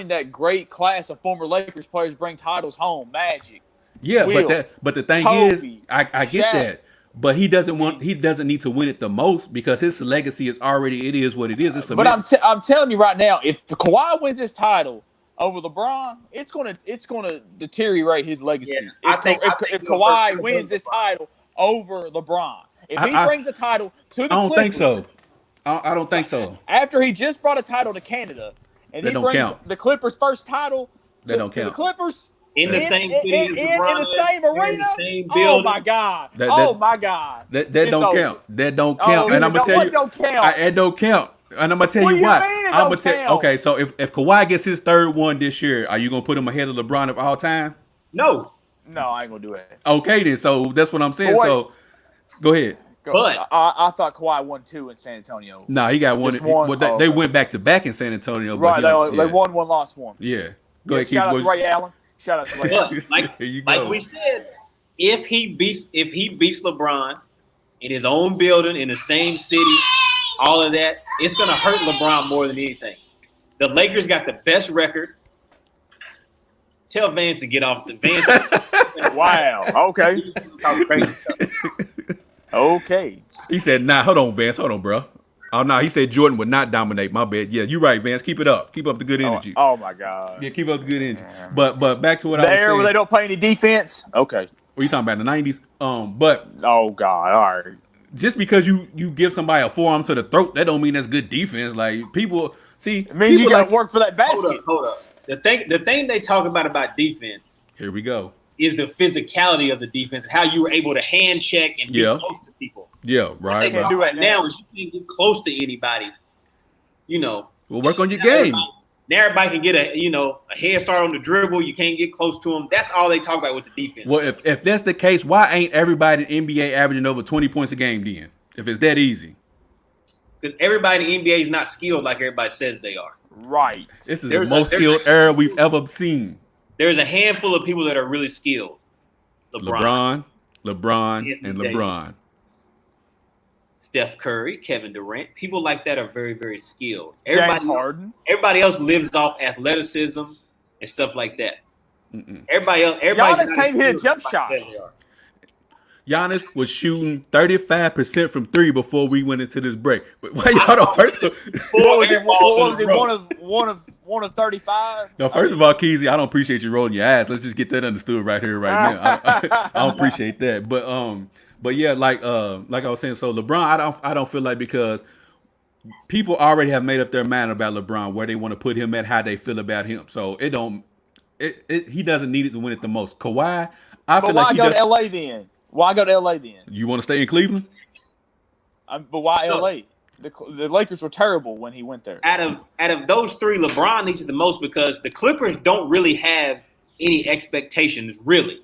that great class of former Lakers players bring titles home. Magic. Yeah, Will, but the thing Kobe, is, I get Shaq. that. But he doesn't need to win it the most because his legacy is already it is what it is. It's But I'm telling you right now, if the Kawhi wins this title over LeBron, it's gonna deteriorate his legacy. Yeah, if Kawhi wins this title over LeBron, if he brings a title to the I don't Clippers, think so. I don't think so. after he just brought a title to Canada, and That he don't brings count. the Clippers' first title That don't to the count. Clippers. In the same city as in LeBron, the same they're in arena. the same Oh building. my God! That- oh that- my God! That It's don't over. count. That don't Oh, count. And I'm gonna what tell you, don't count? it don't count. And I'm gonna tell What you do you why. mean it I'm don't gonna tell. count? Okay, so if Kawhi gets his 3rd one this year, are you gonna put him ahead of LeBron of all time? No. No, I ain't gonna do it. Okay, then. So that's what I'm saying. But wait. So go ahead. Go. But- I thought Kawhi won 2 in San Antonio. Nah, he got one. Just one. Well, Oh, they okay. went back to back in San Antonio. But Right, he- they yeah. won one, lost one. Yeah. Go ahead, Shout out Keith. to Ray Allen. Shout out to Ray Allen. But Here you like go. we said, if he beats LeBron in his own building, in the same city, all of that, it's gonna hurt LeBron more than anything. The Lakers got the best record. Tell Vance to get off the Vance. Wow. Okay. Talk crazy stuff. Okay. He said, "Nah, hold on, Vance. Hold on, bro. Oh no, he said Jordan would not dominate. My bad. Yeah, you're right, Vance. Keep it up. Keep up the good energy. Oh my God. Yeah, keep up the good energy. But back to what The I was era saying. where they don't play any defense. Okay. What you talking about in the '90s? But Oh God. All right. just because you give somebody a forearm to the throat, that don't mean that's good defense. Like people see, It means you people got to like, work for that basket. Hold up. The thing they talk about defense here we go. is the physicality of the defense and how you were able to hand check and Yeah. get close to people. Yeah, What right. they can't right. do do right it now now. is you can't get close to anybody. You know, Well, work on your now game. everybody can get a head start on the dribble. You can't get close to them. That's all they talk about with the defense. Well, if that's the case, why ain't everybody in NBA averaging over 20 points a game then? If it's that easy, Because everybody in the NBA is not skilled like everybody says they are. Right. this is There's the a- most there's skilled a- era we've ever seen. There's a handful of people that are really skilled. LeBron, Anthony and Davis. LeBron. Steph Curry, Kevin Durant, people like that are very, very skilled. James Harden. Everybody else lives off athleticism and stuff like that. Mm-mm. Everybody's Giannis not as can't hit a skilled jump as shot. they are. Giannis was shooting 35% from 3 before we went into this break. But why y'all don't first? What was it? airballs What was in it? a row. One of 35. No, first of all, Keezy, I don't appreciate you rolling your ass. Let's just get that understood right here, right now. I don't appreciate that. But yeah, like I was saying, so LeBron, I don't feel like because people already have made up their mind about LeBron, where they want to put him at, how they feel about him. So he doesn't need it to win it the most. Kawhi, I But feel why like go to LA then? Why go to LA then? You want to stay in Cleveland? But why So- LA? The Lakers were terrible when he went there. Out of those three, LeBron needs it the most because the Clippers don't really have any expectations, really.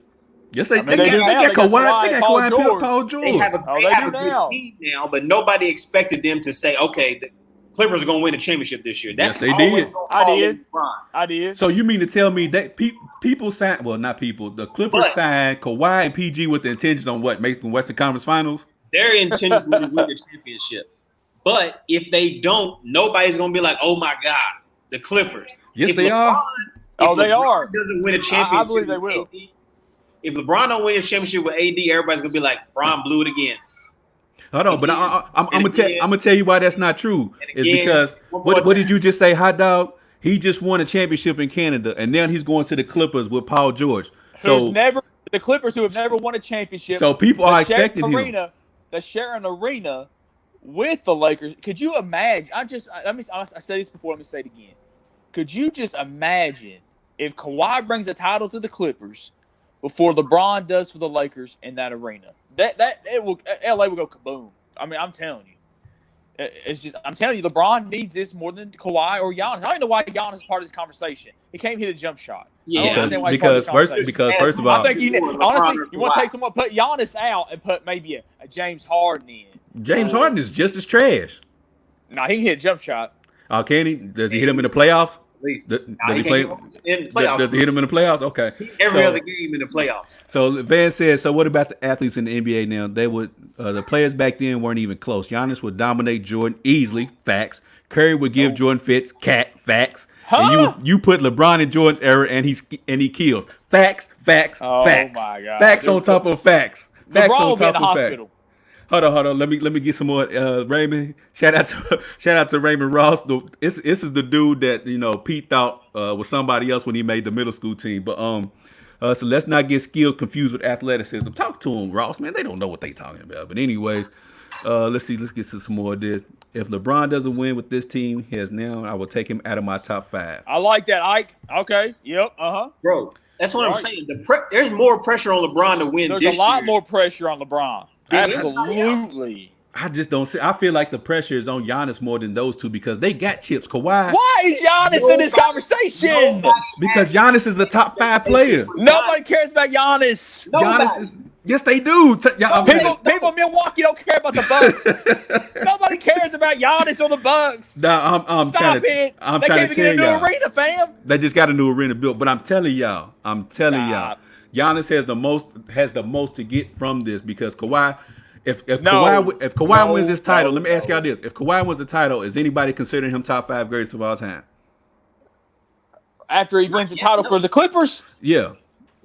Yes, I mean, they they do got now. They got Kawhi. They got Paul Kawhi and George. Paul George. They have a, Oh, they they have do a now. good team now, but nobody expected them to say, okay, the Clippers are going to win a championship this year. That's Yes, they always did. gonna I fall did. on LeBron. I did. So you mean to tell me that people signed? Well, not people. The Clippers But- signed Kawhi and PG with the intentions on what, making Western Conference Finals? Their intention is to win the championship. But if they don't, nobody's going to be like, oh, my God, the Clippers. Yes, If they are. Oh, if they LeBron are. doesn't win a championship, I believe they with will. AD, if LeBron don't win a championship with AD, everybody's gonna be like, "Bron blew it again." Hold on, but I'm gonna tell you why that's not true. And Is again, because one more what did time. you just say, hot dog? He just won a championship in Canada, and now he's going to the Clippers with Paul George. So The Clippers who have never won a championship. So people are that share expecting an him. arena, that share an arena with the Lakers. Could you imagine? I said this before. Let me say it again. Could you just imagine if Kawhi brings a title to the Clippers before LeBron does for the Lakers in that arena? LA will go kaboom. I mean, I'm telling you. I'm telling you, LeBron needs this more than Kawhi or Giannis. I don't even know why Giannis is part of this conversation. He can't hit a jump shot. I don't Yeah, understand why he's part of because this first conversation. first of all, I think you LeBron honestly, or you want to Kawhi. take someone, put Giannis out and put maybe a James Harden in. James Harden is just as trash. Nah, he can hit a jump shot. Can he? Does he hit him in the playoffs? At least. Does Nah, he can't play? get in the playoffs. Does he hit him in the playoffs? Okay. Every So- other game in the playoffs. So Van says, so what about the athletes in the NBA now? They would the players back then weren't even close. Giannis would dominate Jordan easily, facts. Curry would give Jordan fits, facts. Huh? And you put LeBron in Jordan's era and he kills. Facts. Oh, facts. my God. Facts Dude, on top of facts. Facts LeBron on will be in top the of facts. hospital. Hold on. Let me get some more. Raymond, shout out to Raymond Ross. This is the dude that Pete thought was somebody else when he made the middle school team. But so let's not get skill confused with athleticism. Talk to him, Ross. Man, they don't know what they talking about. But anyways, let's see. Let's get to some more of this. If LeBron doesn't win with this team he has now, I will take him out of my top 5. I like that, Ike. Okay. Yep. Bro, that's what I'm Right. saying. There's more pressure on LeBron to win There's this a lot year. more pressure on LeBron. Yeah, Absolutely. I just don't see. I feel like the pressure is on Giannis more than those two because they got chips. Kawhi, Why is Giannis in this conversation? because Giannis is the top 5 player. Nobody cares about Giannis. Giannis is. Yes, they do. People in Milwaukee don't care about the Bucks. Nobody cares about Giannis or the Bucks. Nah, I'm Stop trying to. it. I'm They trying can't to even tell get a new y'all. arena, fam. They just got a new arena built. But I'm telling y'all, Stop. Giannis has the most to get from this because Kawhi. If No. Kawhi No, wins this title, no, let me ask no. y'all this: if Kawhi wins the title, is anybody considering him top 5 greatest of all time? After he wins the title for the Clippers? Yeah.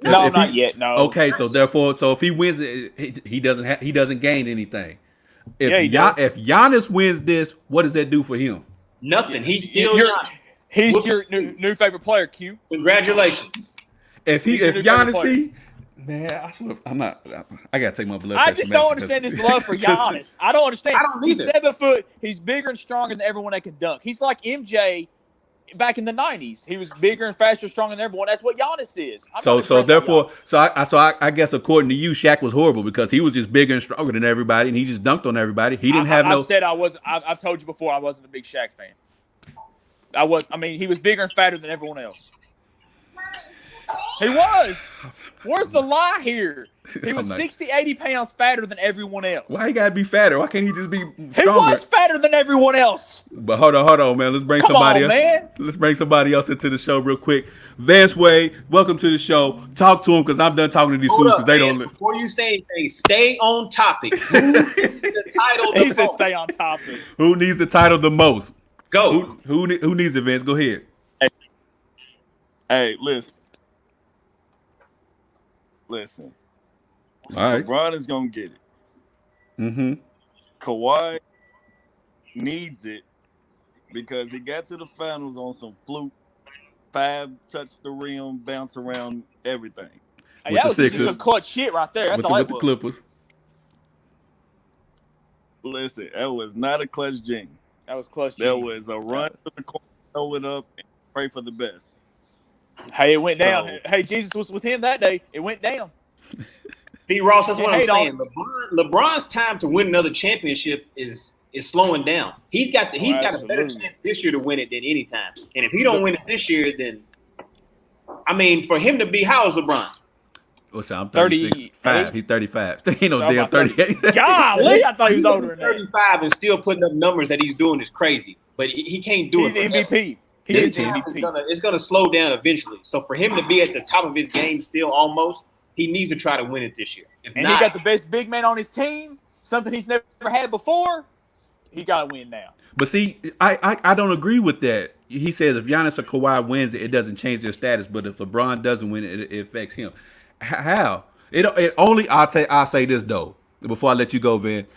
No, If not yet. No. Okay, so therefore, if he wins it, he doesn't gain anything. If Yeah, he does. if Giannis wins this, what does that do for him? Nothing. He's still You're- not. He's your new favorite player, Q. Congratulations. If He's your new Giannis favorite player. see, man, I swear, I'm not. I gotta take my blood. I pressure just don't medicine understand 'cause- this love for Giannis. I don't understand. I don't He's either. 7 foot. He's bigger and stronger than everyone that can dunk. He's like MJ back in the 90s. He was bigger and faster, stronger than everyone. That's what Giannis is. I'm So not so impressed by therefore, Giannis. I guess according to you, Shaq was horrible because he was just bigger and stronger than everybody, and he just dunked on everybody. He didn't have no. I've said I was. I've told you before. I wasn't a big Shaq fan. I mean, he was bigger and fatter than everyone else. He was. Where's the lie here? He was I'm not- 60, 80 pounds fatter than everyone else. Why he gotta be fatter? Why can't he just be He stronger? was fatter than everyone else. But hold on, man. Let's bring Come somebody on, else. man. Let's bring somebody else into the show real quick. Vance Wade, welcome to the show. Talk to him because I'm done talking to these Hold fools up, because they man. don't listen. Before you say anything, stay on topic. Who needs the title He the said most? stay on topic. Who needs the title the most? Go. Who needs it, Vance? Go ahead. Hey, listen. All right. LeBron is gonna get it. Mm-hmm. Kawhi needs it because he got to the finals on some fluke, 5 touch the rim, bounce around everything. Hey, With that the was just Sixers. some clutch shit right there. That's all With it the was. Clippers. Listen, that was not a clutch jing. That was clutch. That G. was a run to the corner, throw it up, and pray for the best. Hey, it went down. So- Hey, Jesus was with him that day. It went down. See, Ross, that's what I'm Hey, saying. LeBron's time to win another championship is is slowing down. He's got a better absolutely. chance this year to win it than any time. And if he don't win it this year, then I mean, for him to be, how is LeBron? What's that? I'm 38? 36. 5. He's 35. He ain't no Oh, damn about 30. 38. Golly, I thought he was He's older than that. 35 and still putting up numbers that he's doing is crazy. But he can't do He's it. the forever. MVP. He This is the time MVP. it's gonna slow down eventually. So for him to be at the top of his game still almost, he needs to try to win it this year. If And not, he got the best big man on his team, something he's never had before. He got to win now. But see, I don't agree with that. He says if Giannis or Kawhi wins it, it doesn't change their status. But if LeBron doesn't win it, it affects him. How? It only I'll say this though before I let you go, Van.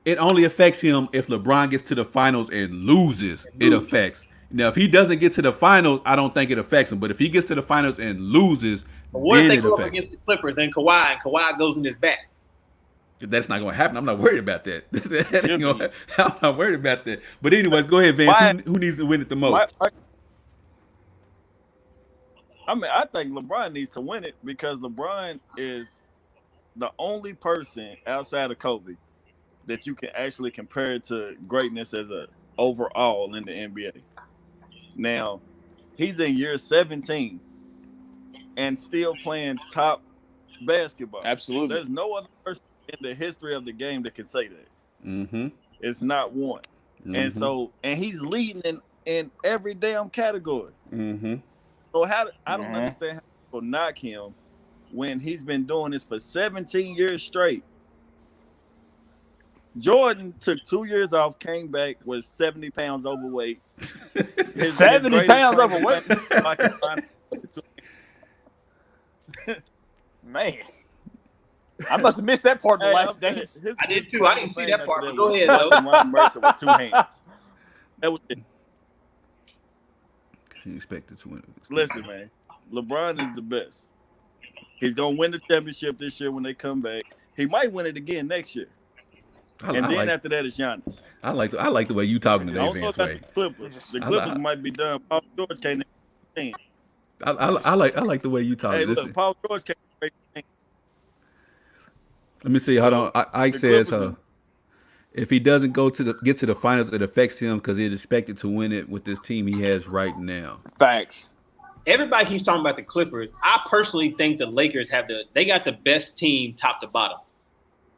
It only affects him if LeBron gets to the finals and loses. It affects. Now, if he doesn't get to the finals, I don't think it affects him. But if he gets to the finals and loses, but what if then they it go up affects. against the Clippers and Kawhi goes in his back? That's not going to happen. I'm not worried about that. That Should ain't be. gonna, I'm not worried about that. But anyways, go ahead, Vance. Who needs to win it the most? I think LeBron needs to win it because LeBron is the only person outside of Kobe that you can actually compare to greatness as a overall in the NBA. Now, he's in year 17 and still playing top basketball. Absolutely. There's no other person in the history of the game that can say that. Mm-hmm. It's not one. And so, and he's leading in every damn category. Mm-hmm. So I don't understand how people knock him when he's been doing this for 17 years straight. Jordan took 2 years off, came back, was 70 pounds overweight. 70 pounds overweight? Man. I must have missed that part in the last dance. I did too. I didn't see that part, but go ahead, though. Ron Mercer with 2 hands. That was it. He expected to win. Listen, man, LeBron is the best. He's gonna win the championship this year when they come back. He might win it again next year. After that, it's Giannis. I like the way you talking today, Also, Vance. got the Clippers. The Clippers might be done. Paul George can't. I like the way you talking. Hey, look, Paul George can't. Let me see. Hold on. Ike says, Clippers if he doesn't get to the finals, it affects him because he's expected to win it with this team he has right now. Facts. Everybody keeps talking about the Clippers. I personally think the Lakers got the best team top to bottom.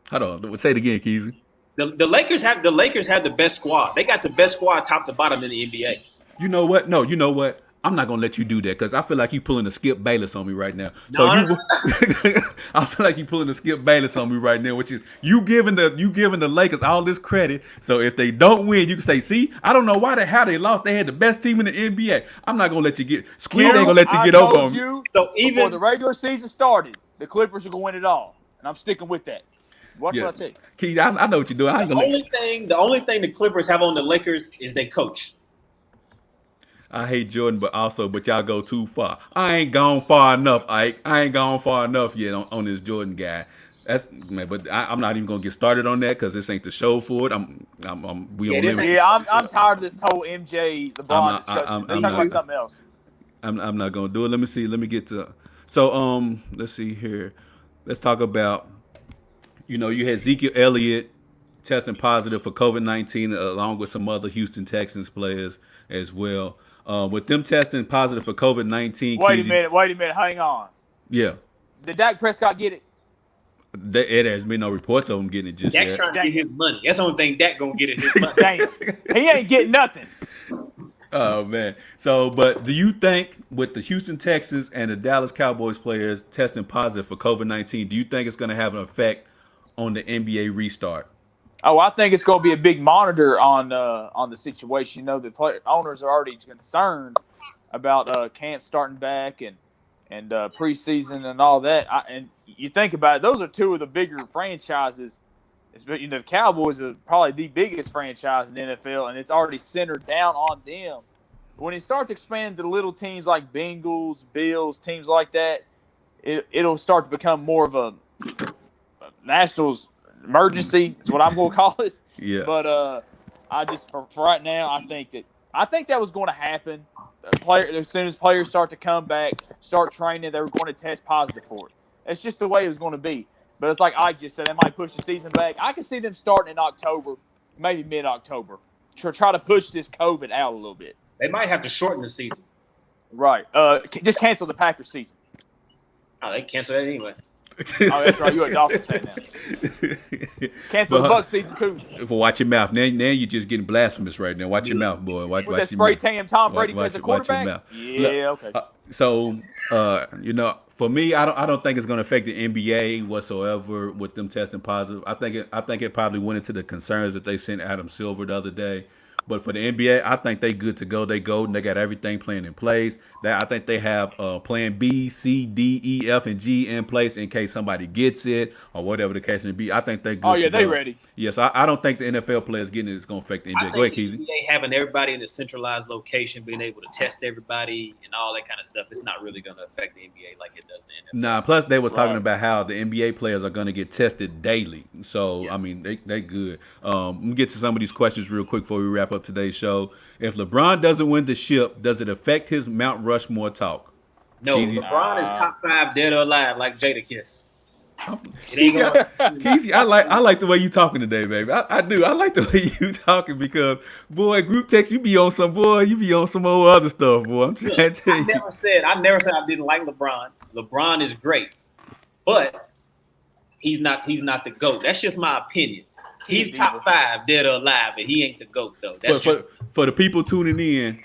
Hold on. Say it again, Keezy. The Lakers have the best squad. They got the best squad top to bottom in the NBA. You know what? No, you know what? I'm not gonna let you do that because I feel like you pulling a Skip Bayless on me right now. I feel like you pulling a Skip Bayless on me right now, which is you giving the Lakers all this credit. So if they don't win, you can say, "See, I don't know how they lost. They had the best team in the NBA." I'm not gonna let you get Squid ain't gonna let you get over on me. So even before the regular season started, the Clippers are gonna win it all, and I'm sticking with that. Watch what I tell you. Keith, I know what you're doing. The only thing the Clippers have on the Lakers is their coach. I hate Jordan, but y'all go too far. I ain't gone far enough, Ike. I ain't gone far enough yet on this Jordan guy. But I'm not even gonna get started on that because this ain't the show for it. I'm tired of this whole MJ LeBron discussion. Let's talk about something else. I'm not gonna do it. Let me see. Let me get to. So let's see here. Let's talk about. You had Ezekiel Elliott testing positive for COVID-19 along with some other Houston Texans players as well. With them testing positive for COVID-19. Wait a minute. Hang on. Yeah. Did Dak Prescott get it? It has been no reports of him getting it just Dak's yet. trying to get his money. That's the only thing Dak gonna get is his money. Damn. He ain't getting nothing. Oh, man. So, but do you think with the Houston Texans and the Dallas Cowboys players testing positive for COVID-19, do you think it's going to have an effect on the NBA restart? Oh, I think it's going to be a big monitor on the situation. The owners are already concerned about camp starting back and preseason and all that. And you think about it; those are two of the bigger franchises. The Cowboys are probably the biggest franchise in the NFL, and it's already centered down on them. When it starts expanding to little teams like Bengals, Bills, teams like that, it'll start to become more of a Nationals emergency is what I'm going to call it. Yeah. But I just for right now, I think that was going to happen. As soon as players start to come back, start training, they were going to test positive for it. That's just the way it was going to be. But it's like Ike just said, they might push the season back. I can see them starting in October, maybe mid-October. Try to push this COVID out a little bit. They might have to shorten the season. Right. Just cancel the Packers season. Oh, they cancel that anyway. Oh, that's right. You're a Dolphins fan now. Cancel the Bucs season too. Watch your mouth. Now you're just getting blasphemous right now. Watch your mouth, boy. Watch With your that spray mouth. tan Tom Brady as a Watch your quarterback. mouth. Yeah, okay. So, for me, I don't think it's going to affect the NBA whatsoever with them testing positive. I think it probably went into the concerns that they sent Adam Silver the other day. But for the NBA, I think they good to go. They golden. They got everything playing in place. I think they have plan B, C, D, E, F, and G in place in case somebody gets it or whatever the case may be. I think they good. Oh yeah, to they go. ready. Yes, I don't think the NFL players getting it is going to affect the NBA. Go ahead, Keezy. NBA having everybody in a centralized location, being able to test everybody and all that kind of stuff, it's not really going to affect the NBA like it does the NFL. Nah, plus they was talking about how the NBA players are going to get tested daily. So, I mean, they good. Let me get to some of these questions real quick before we wrap up today's show. If LeBron doesn't win the ship, does it affect his Mount Rushmore talk? No, Keezy. LeBron is top 5 dead or alive like Jada Kiss. It ain't gonna, Keezy, I like the way you talking today, baby. I do. I like the way you talking because, boy, group text, you be on some old other stuff, boy. I'm trying to tell I you. never said I didn't like LeBron. LeBron is great, but he's not the GOAT. That's just my opinion. He's top 5 dead or alive, and he ain't the GOAT though. That's For the people tuning in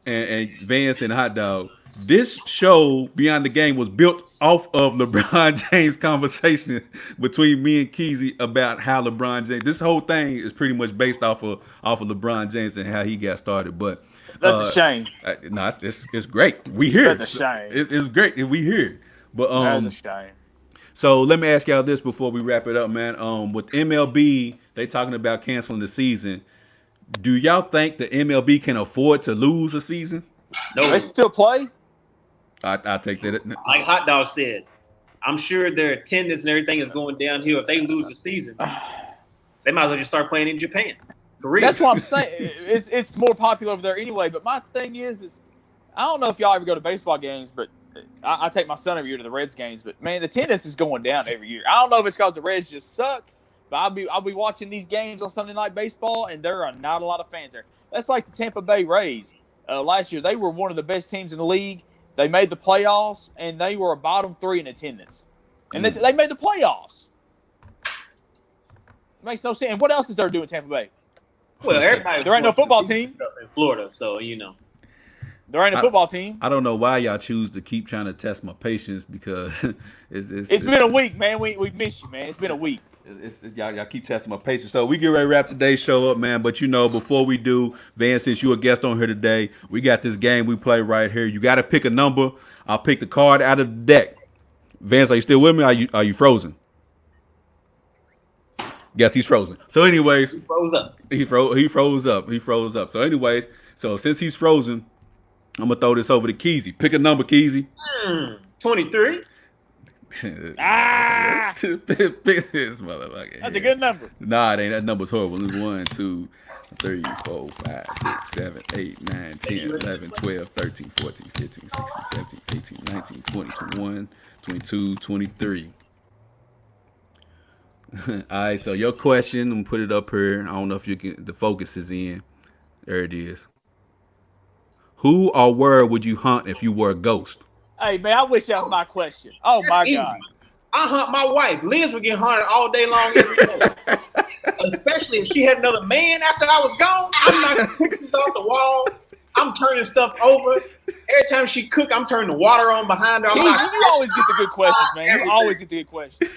and Vance and Hot Dog, this show Beyond the Game was built off of LeBron James conversation between me and Keezy about how LeBron James. This whole thing is pretty much based off of LeBron James and how he got started. But That's a shame. No, it's great. We hear That's it. a shame. It's great. We hear it. But That's a shame. so let me ask y'all this before we wrap it up, man. With MLB, they talking about canceling the season. Do y'all think the MLB can afford to lose a season? no. They still play. I take that. Like Hot Dog said, I'm sure their attendance and everything is going downhill. If they lose the season, they might as well just start playing in Japan. Korea. That's what I'm saying. It's more popular over there anyway. But my thing is I don't know if y'all ever go to baseball games, but I take my son every year to the Reds games. But man, the attendance is going down every year. I don't know if it's because the Reds just suck, but I'll be watching these games on Sunday Night Baseball, and there are not a lot of fans there. That's like the Tampa Bay Rays. Last year, they were one of the best teams in the league. They made the playoffs, and they were a bottom 3 in attendance. And they made the playoffs. It makes no sense. And what else is there to do in Tampa Bay? Well, everybody. There ain't no football team in Florida, so There ain't a football team. I don't know why y'all choose to keep trying to test my patience because It's been a week, man. We missed you, man. It's been a week. Y'all keep testing my patience. So we get ready to wrap today's show up, man. But before we do, Van, since you're a guest on here today, we got this game we play right here. You got to pick a number. I'll pick the card out of the deck. Vance, are you still with me? Are you frozen? Guess he's frozen. So, anyways, he froze up. He froze up. So, anyways, since he's frozen, I'm gonna throw this over to Keezy. Pick a number, Keezy. 23. Pick this motherfucker. That's a good number. Nah, it ain't. That number's horrible. It's 1, 2, 3, 4, 5, 6, 7, 8, 9, 10, 11, 12, 13, 14, 15, 16, 17, 18, 19, 20, 21, 22, 23. All right, so your question, I'm gonna put it up here. I don't know if you can. The focus is in. There it is. Who or where would you hunt if you were a ghost? Hey, man, I wish that was my question. Oh, That's my easy. God. I hunt my wife. Liz would get hunted all day long every day. Especially if she had another man after I was gone. I'm knocking pictures off the wall. I'm turning stuff over. Every time she cook, I'm turning the water on behind her. I'm Keezy, not, you always get the good questions, man. You always get the good questions.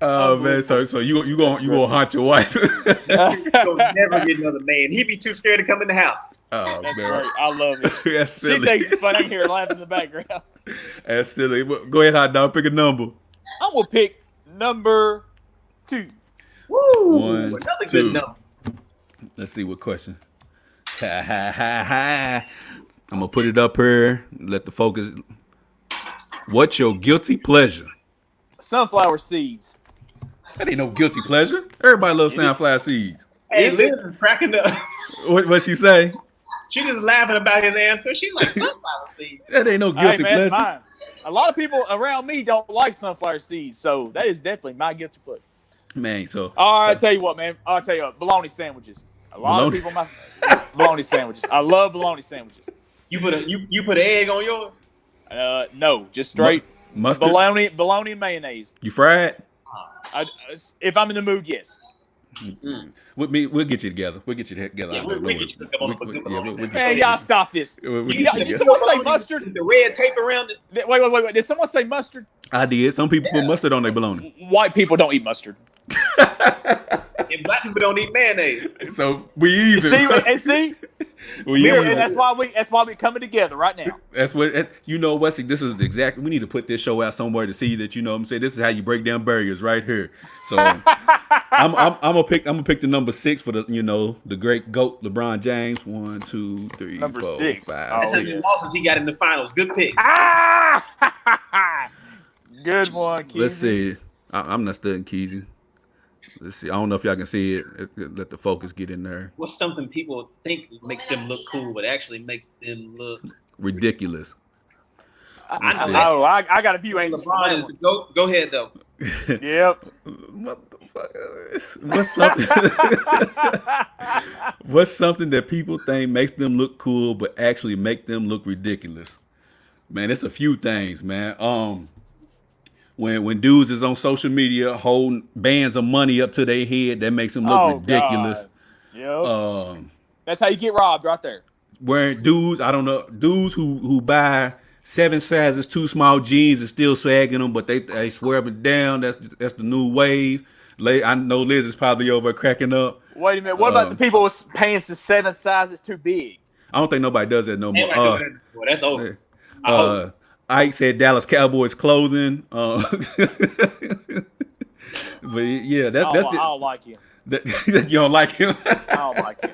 Oh man, so you gonna haunt your wife? You'll never get another man. He'd be too scared to come in the house. Oh That's man, great. I love it. that's She silly. thinks it's funny. I can hear her laughing in the background. That's silly. Go ahead, Hot Dog. Pick a number. I'm going to pick number 2. Woo! 1, Another 2. good number. Let's see what question. I'm gonna put it up here. Let the focus. What's your guilty pleasure? Sunflower seeds. That ain't no guilty pleasure. Everybody loves sunflower seeds. Hey, Liz is cracking up. What she say? She just laughing about his answer. She's like, sunflower seeds. That ain't no Hey, guilty man, it's pleasure. mine. A lot of people around me don't like sunflower seeds, so that is definitely my guilty pleasure. man. So All right, I tell you what, man. I'll tell you what, bologna sandwiches. A lot of Bologna? people bologna sandwiches. I love bologna sandwiches. You put an egg on yours? No, just straight mustard. bologna and mayonnaise. You fried? If I'm in the mood, yes. We'll get you together. We'll get you together. Yeah, we'll get you together on a good bologna sandwich. Man, y'all stop this. We'll Did get you together. someone say mustard? The red tape around it. Wait. Did someone say mustard? I did. Some people put mustard on their bologna. White people don't eat mustard. And black people don't eat mayonnaise. So we even. See? We even. And that's why we coming together right now. That's what Wesley. This is exactly. We need to put this show out somewhere to see that what I'm saying. This is how you break down barriers right here. So I'm gonna pick the number 6 for the great GOAT LeBron James. 1, 2, 3, Number 4, 6. 5, That's how 6. many losses he got in the finals. Good pick. Good one, Keezy. Let's see. I'm not studying Keezy. Let's see. I don't know if y'all can see it. Let the focus get in there. What's something people think makes them look cool, but actually makes them look Ridiculous. I got a few answers. LeBron is the GOAT. Go ahead though. Yep. What's something that people think makes them look cool, but actually make them look ridiculous? Man, it's a few things, man. When dudes is on social media holding bands of money up to their head, that makes them look ridiculous. Yep. That's how you get robbed right there. Wearing dudes who buy 7 sizes too small jeans and still sagging them, but they swear them down. That's the new wave. I know Liz is probably over cracking up. Wait a minute. What about the people with pants that's 7 sizes too big? I don't think nobody does that no more. Well, that's over. Ike said Dallas Cowboys clothing. But yeah, that's I don't like him. You don't like him. I don't like him.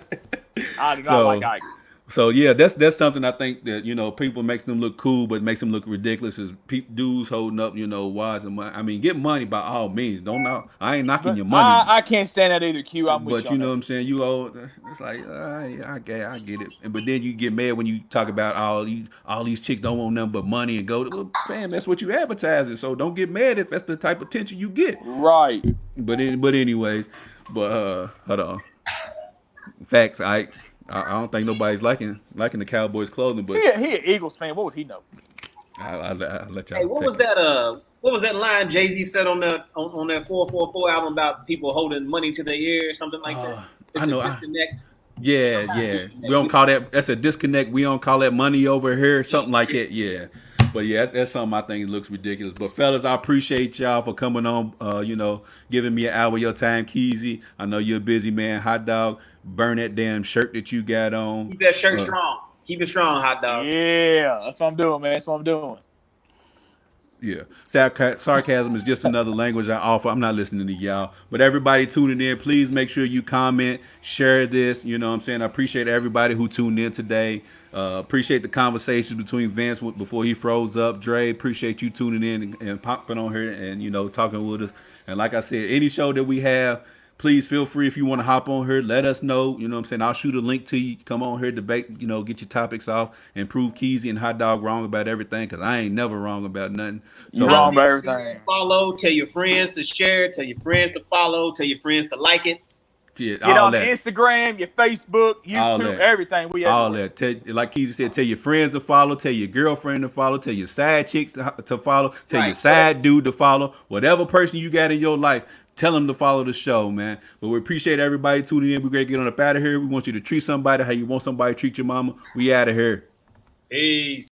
I do not like Ike. So yeah, that's something I think that people makes them look cool, but makes them look ridiculous. Is dudes holding up wads and money. I mean, get money by all means. Don't know. I ain't knocking your money. I can't stand that either, Q. I'm with you. But you know what I'm saying. It's like I get it. But then you get mad when you talk about all these chicks don't want nothing but money and go. Well, fam, that's what you advertising. So don't get mad if that's the type of attention you get. Right. But anyways, hold on. Facts, I don't think nobody's liking the Cowboys clothing, but he an Eagles fan. What would he know? I'll let y'all. Hey, what was that line Jay-Z said on that 444 album about people holding money to their ear or something like that? I know. Disconnect. Yeah. We don't call that's a disconnect. We don't call that money over here. Something like that. Yeah. But yeah, that's something I think looks ridiculous. But fellas, I appreciate y'all for coming on. Giving me an hour of your time, Keezy. I know you're a busy man. Hot Dog, burn that damn shirt that you got on. Keep that shirt strong. Keep it strong, Hot Dog. Yeah, that's what I'm doing, man. That's what I'm doing. Yeah. Sarcasm is just another language I offer. I'm not listening to y'all. But everybody tuning in, please make sure you comment, share this. You know what I'm saying? I appreciate everybody who tuned in today. Appreciate the conversations between Vince before he froze up. Dre, appreciate you tuning in and popping on here and talking with us. And like I said, any show that we have, please feel free if you want to hop on here. Let us know. You know what I'm saying? I'll shoot a link to you. Come on here, debate, get your topics off and prove Keezy and Hot Dog wrong about everything, because I ain't never wrong about nothing. So wrong about everything. Follow, tell your friends to share, tell your friends to follow, tell your friends to like it. Yeah, get on Instagram, your Facebook, YouTube, everything. We all that. Like Keezy said, tell your friends to follow, tell your girlfriend to follow, tell your side chicks to follow, tell your side dude to follow. Whatever person you got in your life, tell them to follow the show, man. But we appreciate everybody tuning in. We're going to get on up out of here. We want you to treat somebody how you want somebody to treat your mama. We out of here. Peace.